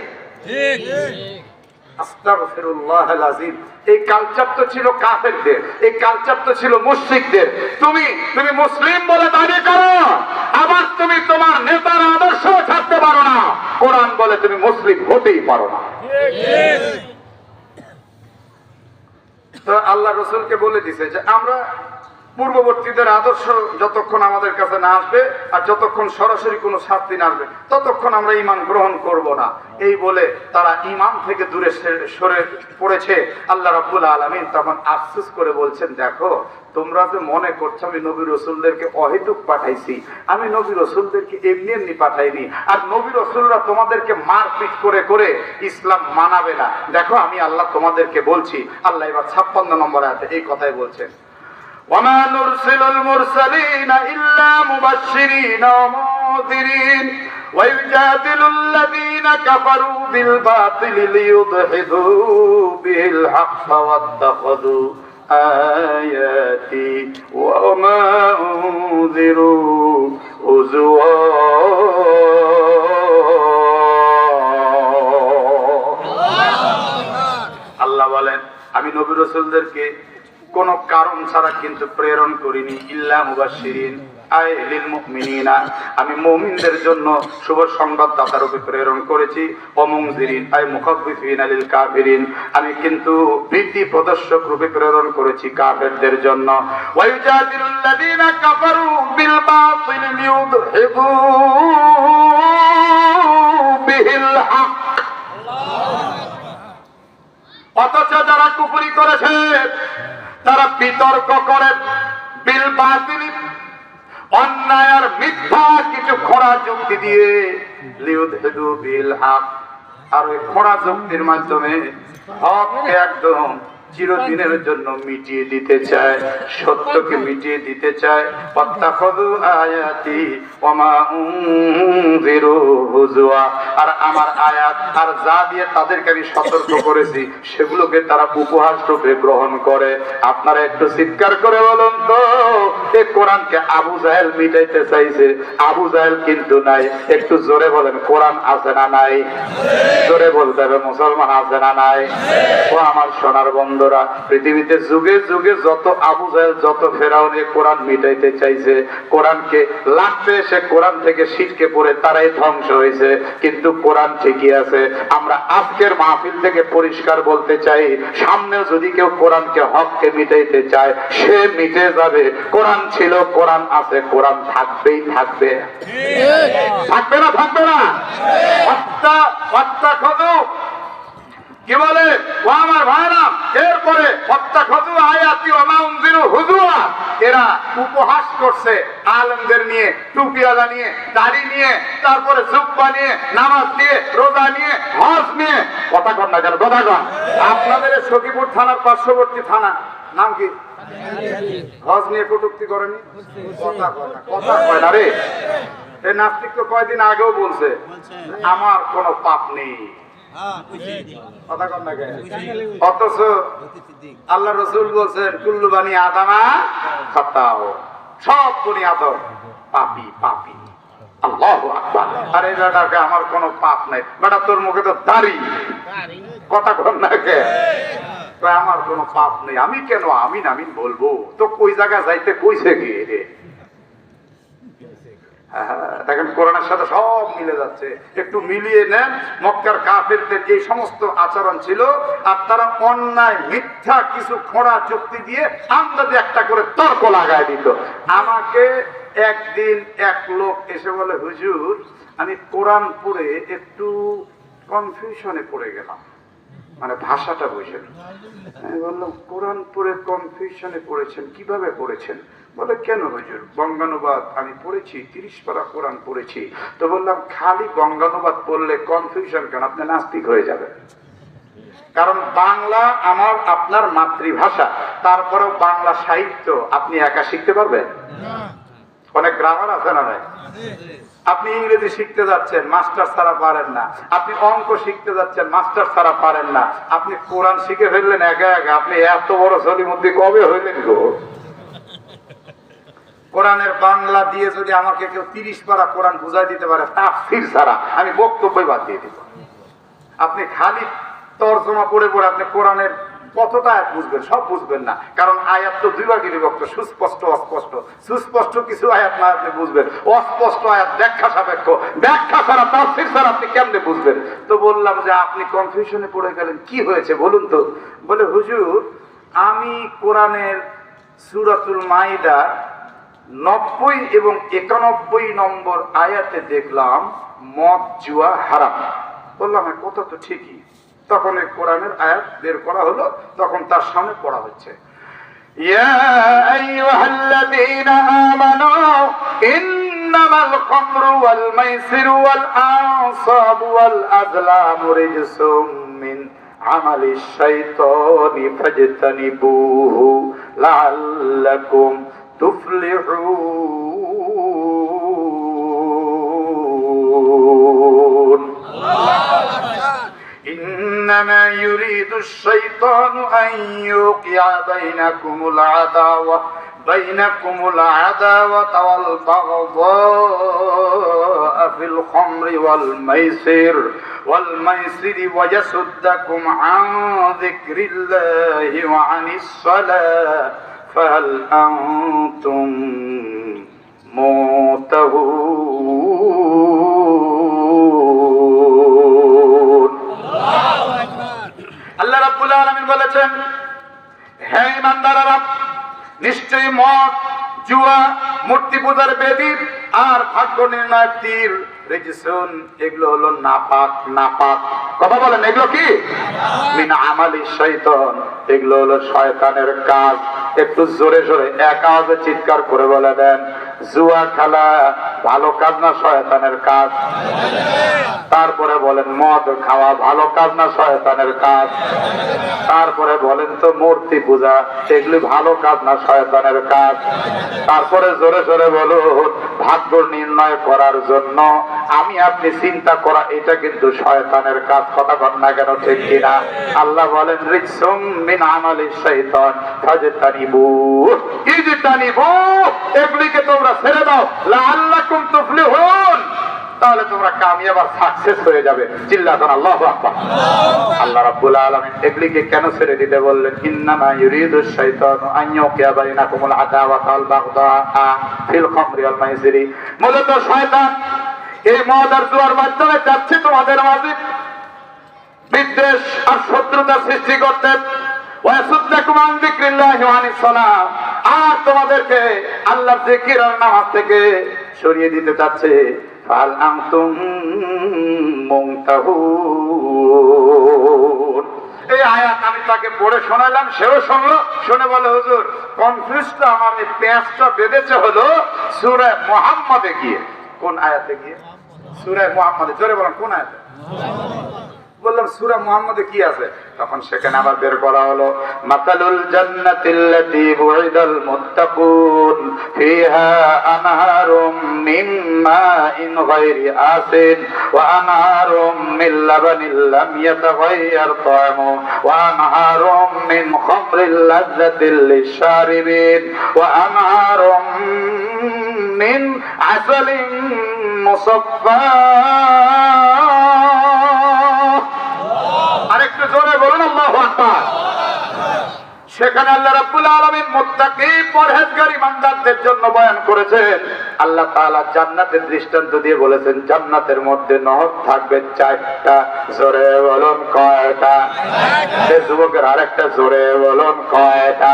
আস্তাগফিরুল্লাহাল আযীম। এই কালচার তো ছিল কাফেরদের, এই কালচার তো ছিল মুশরিকদের। তুমি মুসলিম বলে দাবি করো, আবার তুমি তোমার নেতার আদর্শ ছাড়তে পারো না। কোরআন বলে তুমি মুসলিম হতেই পারো না। তো আল্লাহ রাসূলকে বলে দিয়েছে যে আমরা পূর্ববর্তীদের আদর্শ যতক্ষণ আমাদের কাছে না আসবে, আর যতক্ষণ সরাসরি কোনো শাস্তি না আসবে, ততক্ষণ আমরা ঈমান গ্রহণ করব না। এই বলে তারা ঈমান থেকে দূরে সরে পড়েছে। আল্লাহ রাব্বুল আলামিন তখন আফসোস করে বলছেন, দেখো তোমরা যে মনে করছো আমি নবী রাসূলদেরকে অহেতুক পাঠাইছি, আমি নবী রাসূলদেরকে এমনি এমনি পাঠাইনি। আর নবী রাসূলরা তোমাদেরকে মারপিট করে করে ইসলাম মানাবে না। দেখো আমি আল্লাহ তোমাদেরকে বলছি। আল্লাহ এবার 56 নম্বর আয়াতে এই কথাই বলছেন, وما نرسل المرسلين إلا مبشرين ومنذرين ويجادل الذين كفروا بالباطل ليدحضوا به الحق واتخذوا آياتي وما أنذروا هزوا আল্লাহ বলেন আমি নবী রাসূলদেরকে কোন কারণ ছাড়া কিন্তু প্রেরণ করিনি, ইল্লা মুবাশশিরিন আই লিল মুমিনিনা, আমি মুমিনদের জন্য শুভ সংবাদদাতা রূপে প্রেরণ করেছি, ও মুনজিরিন আই মুখাফফিফিনা লিল কাফিরিন, আমি কিন্তু ভীতি প্রদর্শক রূপে প্রেরণ করেছি কাফেরদের জন্য। ওয়া ইউজাদিলুল লাযিনা কাফারু বিল বাতিল লিইউদহিবু বিহিল হক। অথচ যারা কুফরি করেছে তারা বিতর্ক করে বিল বাতিল, অন্যায় আর মিথ্যা কিছু খোঁড়া যুক্তি দিয়ে, লিউদহিবু বিল হক, আর ওই খোঁড়া যুক্তির মাধ্যমে হককে একদম চিরদিনের জন্য মিটিয়ে দিতে চায়, সত্যকে মিটিয়ে দিতে চায়। ওয়াত্তাখাযু আয়াতি ওয়া মা উনযিরু হুজুয়া, আর আমার আয়াত আর যা দিয়ে তাদেরকে আমি সতর্ক করেছি সেগুলোকে তারা উপহাস রূপে গ্রহণ করে। আপনারা একটু চিৎকার করে বলুন তো, এই কোরআনকে আবু জাহেল মিটাইতে চাইছে, আবু জাহেল কিন্তু নাই। একটু জোরে বলেন, কোরআন আছে না নাই? জোরে বলতে হবে, মুসলমান আছে না নাই? ও আমার সোনার বন্ধু, পৃথিবীতে যুগে যুগে যত আবু জাহেল, যত ফেরাউন কোরআন মিটাইতে চাইছে, কোরআনকে লাগতে এসে কোরআন থেকে ছিটকে পড়ে তারাই ধ্বংস হয়েছে। কিন্তু কোরআন ঠিকই আছে। আমরা আজকের মাহফিল থেকে পরিষ্কার বলতে চাই, সামনেও যদি কেউ কোরআনকে হককে মিটাইতে চায় সে মিটে যাবে। কোরআন ছিল, কোরআন আছে, কোরআন থাকবেই থাকবে। থাকবে না? থাকবে না? কি বলে ও আমার ভাইরা, এরপরে এরা উপহাস করছে আলেমদের নিয়ে, টুপিওয়ালা নিয়ে, দাড়ি নিয়ে, তারপরে জুব্বা নিয়ে, নামাজ নিয়ে, রোজা নিয়ে, হজ নিয়ে। কথা কন না কেন, কথা কন। আপনাদের সখীপুর থানার পার্শ্ববর্তী থানা নাম কি? হজ নিয়ে কটূক্তি করেনি? কথা কয় না, কথা কয় না রে। এই নাস্তিক তো কয়দিন আগেও বলছে আমার কোনো পাপ নেই। অথচ আল্লাহ রসুল বলছেন কুল্লু বানি আদামা খাতাও, সব বনি আদম পাপী পাপী। আল্লাহু আকবার। আরে বেটাকে আমার কোনো পাপ নাই। বেটা তোর মুখে তো দাড়ি, কথা কর না কে? আমার কোনো পাপ নেই, আমি কেন আমিন আমিন বলবো? তো কই জায়গা যাইতে কইছে কি রে? দেখেন কোরআনের সাথে সব মিলে যাচ্ছে। একটু মিলিয়ে নেন। মক্কার কাফেরদের যে সমস্ত আচরণ ছিল, আর তারা অন্যায় মিথ্যা কিছু খোঁড়া যুক্তি দিয়ে আন্দাজে একটা করে তর্ক লাগায় দিত। আমাকে একদিন এক লোক এসে বলে, হুজুর আমি কোরআন পড়ে একটু কনফিউশনে পড়ে গেলাম, মানে ভাষাটা বুঝেন। আমি বললাম কোরআন পড়ে কনফিউশনে পড়েছেন, কিভাবে পড়েছেন? বলে কেন হুজুর? বঙ্গানুবাদ আমি পড়েছি, 30 পারা কোরআন পড়েছি। তো বললাম খালি বঙ্গানুবাদ পড়লে কনফিউশন কেন? আপনি নাস্তিক হয়ে যাবেন। কারণ বাংলা আমার আপনার মাতৃভাষা, তারপরেও বাংলা সাহিত্য আপনি একা শিখতে পারবেন? অনেক গ্রামার আছে না ভাই? আপনি ইংরেজি শিখতে যাচ্ছেন, মাস্টার ছাড়া পারেন না। আপনি অঙ্ক শিখতে যাচ্ছেন, মাস্টার ছাড়া পারেন না। আপনি কোরআন শিখে ফেললেন একা একা। আপনি এত বড় সলিমুদ্দি কবে হইলেন গো? কোরআনের বাংলা দিয়ে যদি আমাকে কেউ 30 পারা কোরআন বুঝাই দিতে পারে তাফসীর ছাড়া, আমি বক্তব্যই বাদ দিয়ে দিব। আপনি খালি তরজমা পড়ে পড়ে আপনি কোরআনের কতটা আয়াত বুঝবেন? সব বুঝবেন না। কারণ আয়াত তো দুই ভাগে বিভক্ত, সুস্পষ্ট অস্পষ্ট। সুস্পষ্ট কিছু আয়াত না আপনি বুঝবেন, অস্পষ্ট আয়াত ব্যাখ্যা সাপেক্ষ। ব্যাখ্যা ছাড়া, তাফসীর ছাড়া আপনি কেমনে বুঝবেন? তো বললাম যে আপনি কনফিউশনে পড়ে গেলেন, কি হয়েছে বলুন তো? বলে হুজুর আমি কোরআনের সূরাতুল মাইদা 90 এবং 91 নম্বর আয়াতে দেখলাম মদ জুয়া হারাম। বললাম হ্যাঁ, কথা তো ঠিকই। তখন এই কোরআনের আয়াত বের করা হলো, তখন তার সামনে পড়া হচ্ছে, ইয়া আইয়ুহাল্লাযীনা আমানু ইন্নামাল খামরু ওয়াল মাইসিরু ওয়াল আনসাবু ওয়াল আযলামু রিজসুম মিন আমালিশ শাইতানি ফাজতানিবুহু লাআল্লাকুম তুফলিহুন। إنما يريد الشيطان أن يوقع بينكم العداوة والبغضاء في الخمر والميسر ويصدكم عن ذكر الله وعن الصلاة فهل أنتم منتهون؟ আল্লাহ রাব্বুল আলামিন বলেছেন, হে ঈমানদাররা, নিশ্চয়ই মদ, জুয়া, মূর্তি পূজার বেদী আর ভাগ্য নির্ণায়ক তীর, রিজসুন, এগুলো হলো নাপাক। নাপাক কথা বলেন, এগুলো কি? মিন আমালিশ শাইতান, এগুলো হলো শয়তানের কাজ। একটু জোরে জোরে এক আওয়াজে চিৎকার করে বলে দেন, জুয়া খেলা ভালো কাজ না শয়তানের কাজ? তারপরে বলেন মদ খাওয়া ভালো কাজ না শয়তানের কাজ? তারপরে বলেন তো মূর্তি পূজা, এগুলি ভালো কাজ না শয়তানের কাজ? তারপরে জোরে জোরে বলুন, ভাগ্য নির্ণয় করার জন্য আমি আপনি চিন্তা করা, এটা কিন্তু শয়তানের কাজ। কথা বল না কেন, ঠিক কিনা? আল্লাহ বলেন রিজসুম মিন আমালিশ শাইতান ফাজতানিবু, এগুলিকে তোমরা ছেড়ে দাও, লাআল্লাকুম তুফলিহুন, তাহলে তোমরা কামিয়াব আর সাকসেস হয়ে যাবে। চিল্লাতেন আল্লাহু আকবার। আল্লাহ রাব্বুল আলামিন এগুলিকে কেন ছেড়ে দিতে বললেন? ইন্নামা ইউরিদুশ শাইতানু আন ইউকিয়া বাইনাকুমুল আদাওয়াতা ওয়াল বাগদা ফিল খামরি ওয়াল মাইসিরি, মূলত শয়তান এই মদ আর জুয়ার মাধ্যমে যাচ্ছে তোমাদের মাঝে বিদ্বেষ আর শত্রুতা সৃষ্টি করতে, ওয়াসুদ্দাকুম আন যিকরিল্লাহি ওয়া আনিস সালাত, আর তোমাদেরকে আল্লাহর জিকির আর নামাজ থেকে সরিয়ে দিতে চাচ্ছে। ফাল আনতুম মুনতাহুন। এই আয়াত আমি তাকে পড়ে শোনালাম, সেও শুনলো, শুনে বলে হুজুর কনফিউজটা আমার এই প্যাঁচটা বেঁধেছে হলো সূরা মুহাম্মাদে গিয়ে। কোন আয়াতে গিয়ে? সূরা মুহাম্মাদে। জোরে বলেন কোন আয়াতে? বললাম সূরা মুহাম্মাদে কি আছে? তখন সেখানে আবার বের করা হলো মাতালুল জান্নাতিল্লাতী বুইদাল মুত্তাকুন ফিহা আনহারুম মিন মাইন গায়রি আসিন ওয়া আনহারুম মিন লাবানিল লাম ইয়াতাগায়্যার তা'আমু ওয়া আনহারুম মিন খামরিল লাযযাতিল লিশশারিবিন ওয়া আনহারুম মিন আসালিন মুসাফফা। আরেকটু জোরে বলুন আল্লাহু আকবার। সেখানে আল্লাহ রাব্বুল আলামিন মুত্তাকি পরহেজগারী বান্দাদের জন্য বয়ান করেছেন। আল্লাহ তাআলা জান্নাতের দৃষ্টান্ত দিয়ে বলেছেন জান্নাতের মধ্যে নহর থাকবে 4টা। জোরে বলুন কয়টা? এই যুবকের আরেকটা জোরে বলুন কয়টা?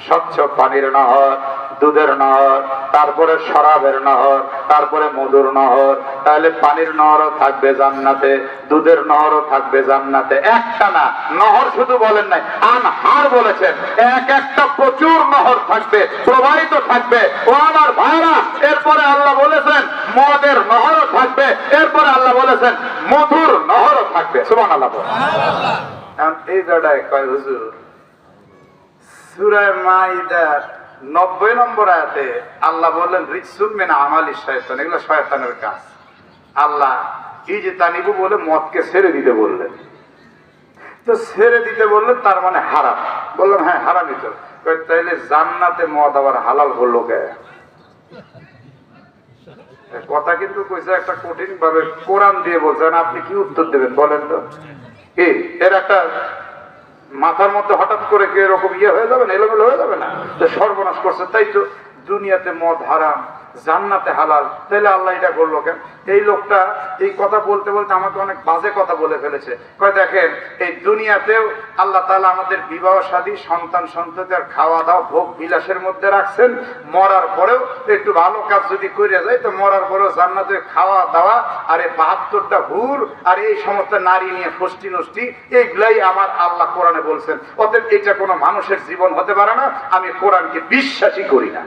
স্বচ্ছ পানির নহর, দুধের নহর, তারপরে শরাবের নহর, তারপরে মধুর নহর। তাহলে পানির নহরও থাকবে জান্নাতে, দুধের নহরও থাকবে জান্নাতে। একটা না, নহর শুধু বলেন নাই, আনহার বলেছেন। এক একটা প্রচুর নহর থাকবে, প্রবাহিত থাকবে। ও আমার ভাইরা, এরপরে আল্লাহ বলেছেন মদের নহরও থাকবে, এরপরে আল্লাহ বলেছেন মধুর নহরও থাকবে। সুবহানাল্লাহ। এখন এই জায়গায় কয় হুজুর সূরা মাইদার 90 নম্বর আয়াতে আল্লাহ বললেন রিজসুম মিন আমালিশ শয়তান, এগুলো শয়তানের কাজ। আল্লাহ এই যে তানিবু বলে মদকে ছেড়ে দিতে বললেন, তো ছেড়ে দিতে বললেন তার মানে হারাম। বললাম হ্যাঁ হারামই তো। তাইলে জান্নাতে মদ আবার হালাল হলো কে? কথা কিন্তু কইছে একটা কঠিন ভাবে কোরআন দিয়ে বলছেন, আপনি কি উত্তর দেবেন বলেন তো? কি এর একটা মাথার মধ্যে হঠাৎ করে কি এরকম হয়ে যাবে না, এলোমেলো হয়ে যাবে না? তো সর্বনাশ করছে। তাই তো দুনিয়াতে মদ হারাম, জান্নাতে হালাল, তাহলে আল্লাহ এটা করলো কেন? এই লোকটা এই কথা বলতে বলতে আমাকে অনেক বাজে কথা বলে ফেলেছে। কয় দেখেন এই দুনিয়াতেও আল্লাহ তাআলা আমাদের বিবাহ শাদী, সন্তান সন্ততির খাওয়া দাওয়া ভোগ বিলাসের মধ্যে রাখছেন। মরার পরেও একটু ভালো কাজ যদি করে যায় তো মরার পরেও জান্নাতে খাওয়া দাওয়া আর এই 72টা হুর আর এই সমস্ত নারী নিয়ে ফষ্টি নষ্টি, এইগুলাই আমার আল্লাহ কোরআনে বলছেন। অতএব এটা কোনো মানুষের জীবন হতে পারে না। আমি কোরআনকে বিশ্বাসই করি না।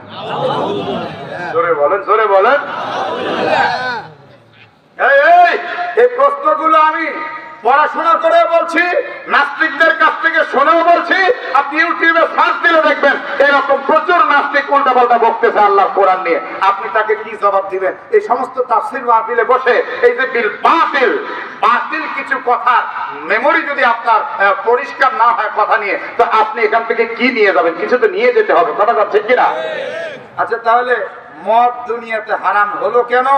জোরে বলেন, জোরে বলেন। এই প্রশ্নগুলো আমি পড়াশোনা করে বলছি, নাস্তিকদের কাছ থেকে শুনেও বলছি। আপনি ইউটিউবে সার্চ দিলে দেখবেন এরকম প্রচুর নাস্তিক উল্টা পাল্টা বকতেছে আল্লাহ কোরআন নিয়ে। আপনি তাকে কি জবাব দিবেন? এই সমস্ত তাফসীর মাহফিলে বসে এই যে বিল বাতিল বাতিল কিছু কথা মেমোরি যদি আপনার পরিষ্কার না হয় কথা নিয়ে, তো আপনি এখান থেকে কি নিয়ে যাবেন? কিছু তো নিয়ে যেতে হবে। কথা ঠিক কিনা? আচ্ছা তাহলে মদ দুনিয়াতে হারাম হলো কেন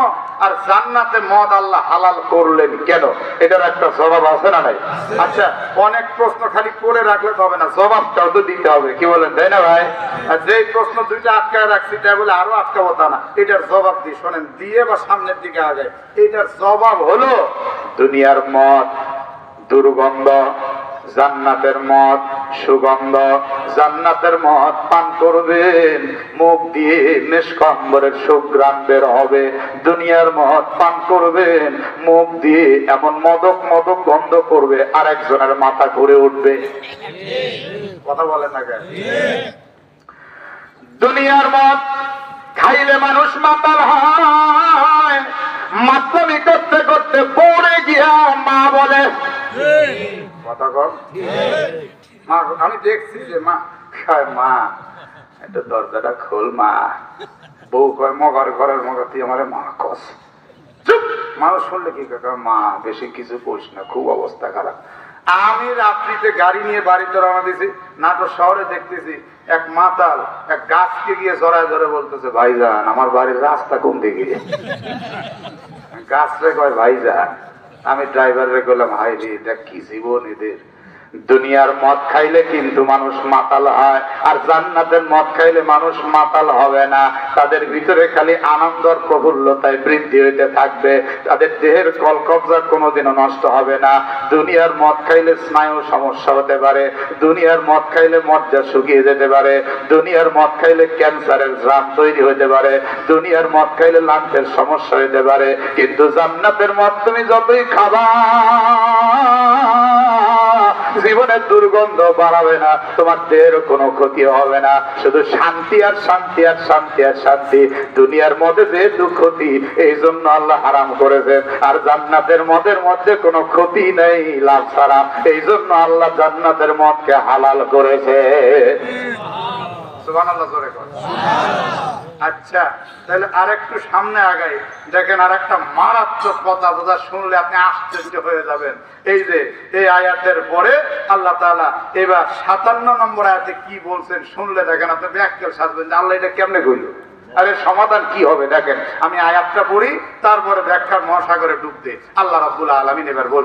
আর জান্নাতে মদ আল্লাহ হালাল করলেন কেন? এটার একটা জবাব আছে না নাই? আচ্ছা অনেক প্রশ্ন খালি করে রাখলে তো হবে না, জবাবটাও তো দিতে হবে। কি বলেন, তাই না ভাই? আর যে প্রশ্ন দুইটা আটকায় রাখছি তাই বলে আরো আটকাবো তা না। এটার জবাব দিই, শোনেন, দিয়ে বা সামনের দিকে আগে। এটার জবাব হলো দুনিয়ার মদ দুর্গন্ধ, জান্নাতের মদ সুগন্ধ। জান্নাতের মদ পান করবেন, মুখ দিয়ে নিষ্কম্বরের সুঘ্রাণ বের হবে। দুনিয়ার মদ পান করবেন, মুখ দিয়ে এমন মদক মদক গন্ধ করবে আর একজনের মাথা ঘুরে উঠবে। কথা বলেন না কেন? দুনিয়ার মদ খাইলে মানুষ মাতাল হয়। মাতলামি করতে করতে পড়ে গিয়া মা বলে, কথা কর মা, আমি দেখছি যে মা খায়, মা একটা দরজাটা খোল মা। বউ কয় মগার ঘরের মগা, তুই আমার মা কস। চুপ! মানুষ শুনলে কি কাকা, মা বেশি কিছু কইস না, খুব অবস্থা খারাপ। আমি রাত্রিতে গাড়ি নিয়ে বাড়িতে রওনা দিছি, নাটোর শহরে দেখতেছি এক মাতাল এক গাছকে গিয়ে জড়ায় ধরে বলতেছে, ভাইজান আমার বাড়ির রাস্তা কোন দিকে? গাছরে কয় ভাইজান। আমি ড্রাইভারে বললাম, হাই রে দেখ কি জীবন এদের। দুনিয়ার মদ খাইলে কিন্তু মানুষ মাতাল হয়, আর জান্নাতের মদ খাইলে মানুষ মাতাল হবে না। তাদের ভিতরে খালি আনন্দর প্রফুল্লতায় বৃদ্ধি হইতে থাকবে, তাদের দেহের কলকবজা কোনোদিনও নষ্ট হবে না। দুনিয়ার মদ খাইলে স্নায়ু সমস্যা হতে পারে, দুনিয়ার মদ খাইলে মজ্জা শুকিয়ে যেতে পারে, দুনিয়ার মদ খাইলে ক্যান্সারের জাম তৈরি হতে পারে, দুনিয়ার মদ খাইলে লাঞ্চের সমস্যা হতে পারে। কিন্তু জান্নাতের মদ তুমি যতই খাবা জীবনের দুর্গন্ধ বাড়াবে না, তোমার দেহের কোনো ক্ষতি হবে না, শুধু শান্তি আর শান্তি আর শান্তি আর শান্তি। দুনিয়ার মধ্যে যেহেতু ক্ষতি, এই জন্য আল্লাহ হারাম করেছেন, আর জান্নাতের মদের মধ্যে কোনো ক্ষতি নেই, লাভ ছাড়া, এই জন্য আল্লাহ জান্নাতের মদকে হালাল করেছে। সুবহানাল্লাহ জোরে কর। আচ্ছা, তাহলে আরেকটু সামনে আগাই, দেখেন আর একটা মারাত্মক কথা, বোঝা শুনলে আপনি আশ্চর্য হয়ে যাবেন। এই যে এই আয়াতের পরে আল্লাহ তাআলা এবার 57 নম্বর আয়াতে কি বলছেন শুনলে দেখেন আপনি ব্যাখ্যা সাজবেন যে আল্লাহ এটা কেমনে কইল, আরে সমাধান কি হবে। দেখেন আমি আয়াতটা পড়ি, তারপরে ব্যাখ্যার মহাসাগরে ডুব দিই। আল্লাহ রাব্বুল আলামিন এবার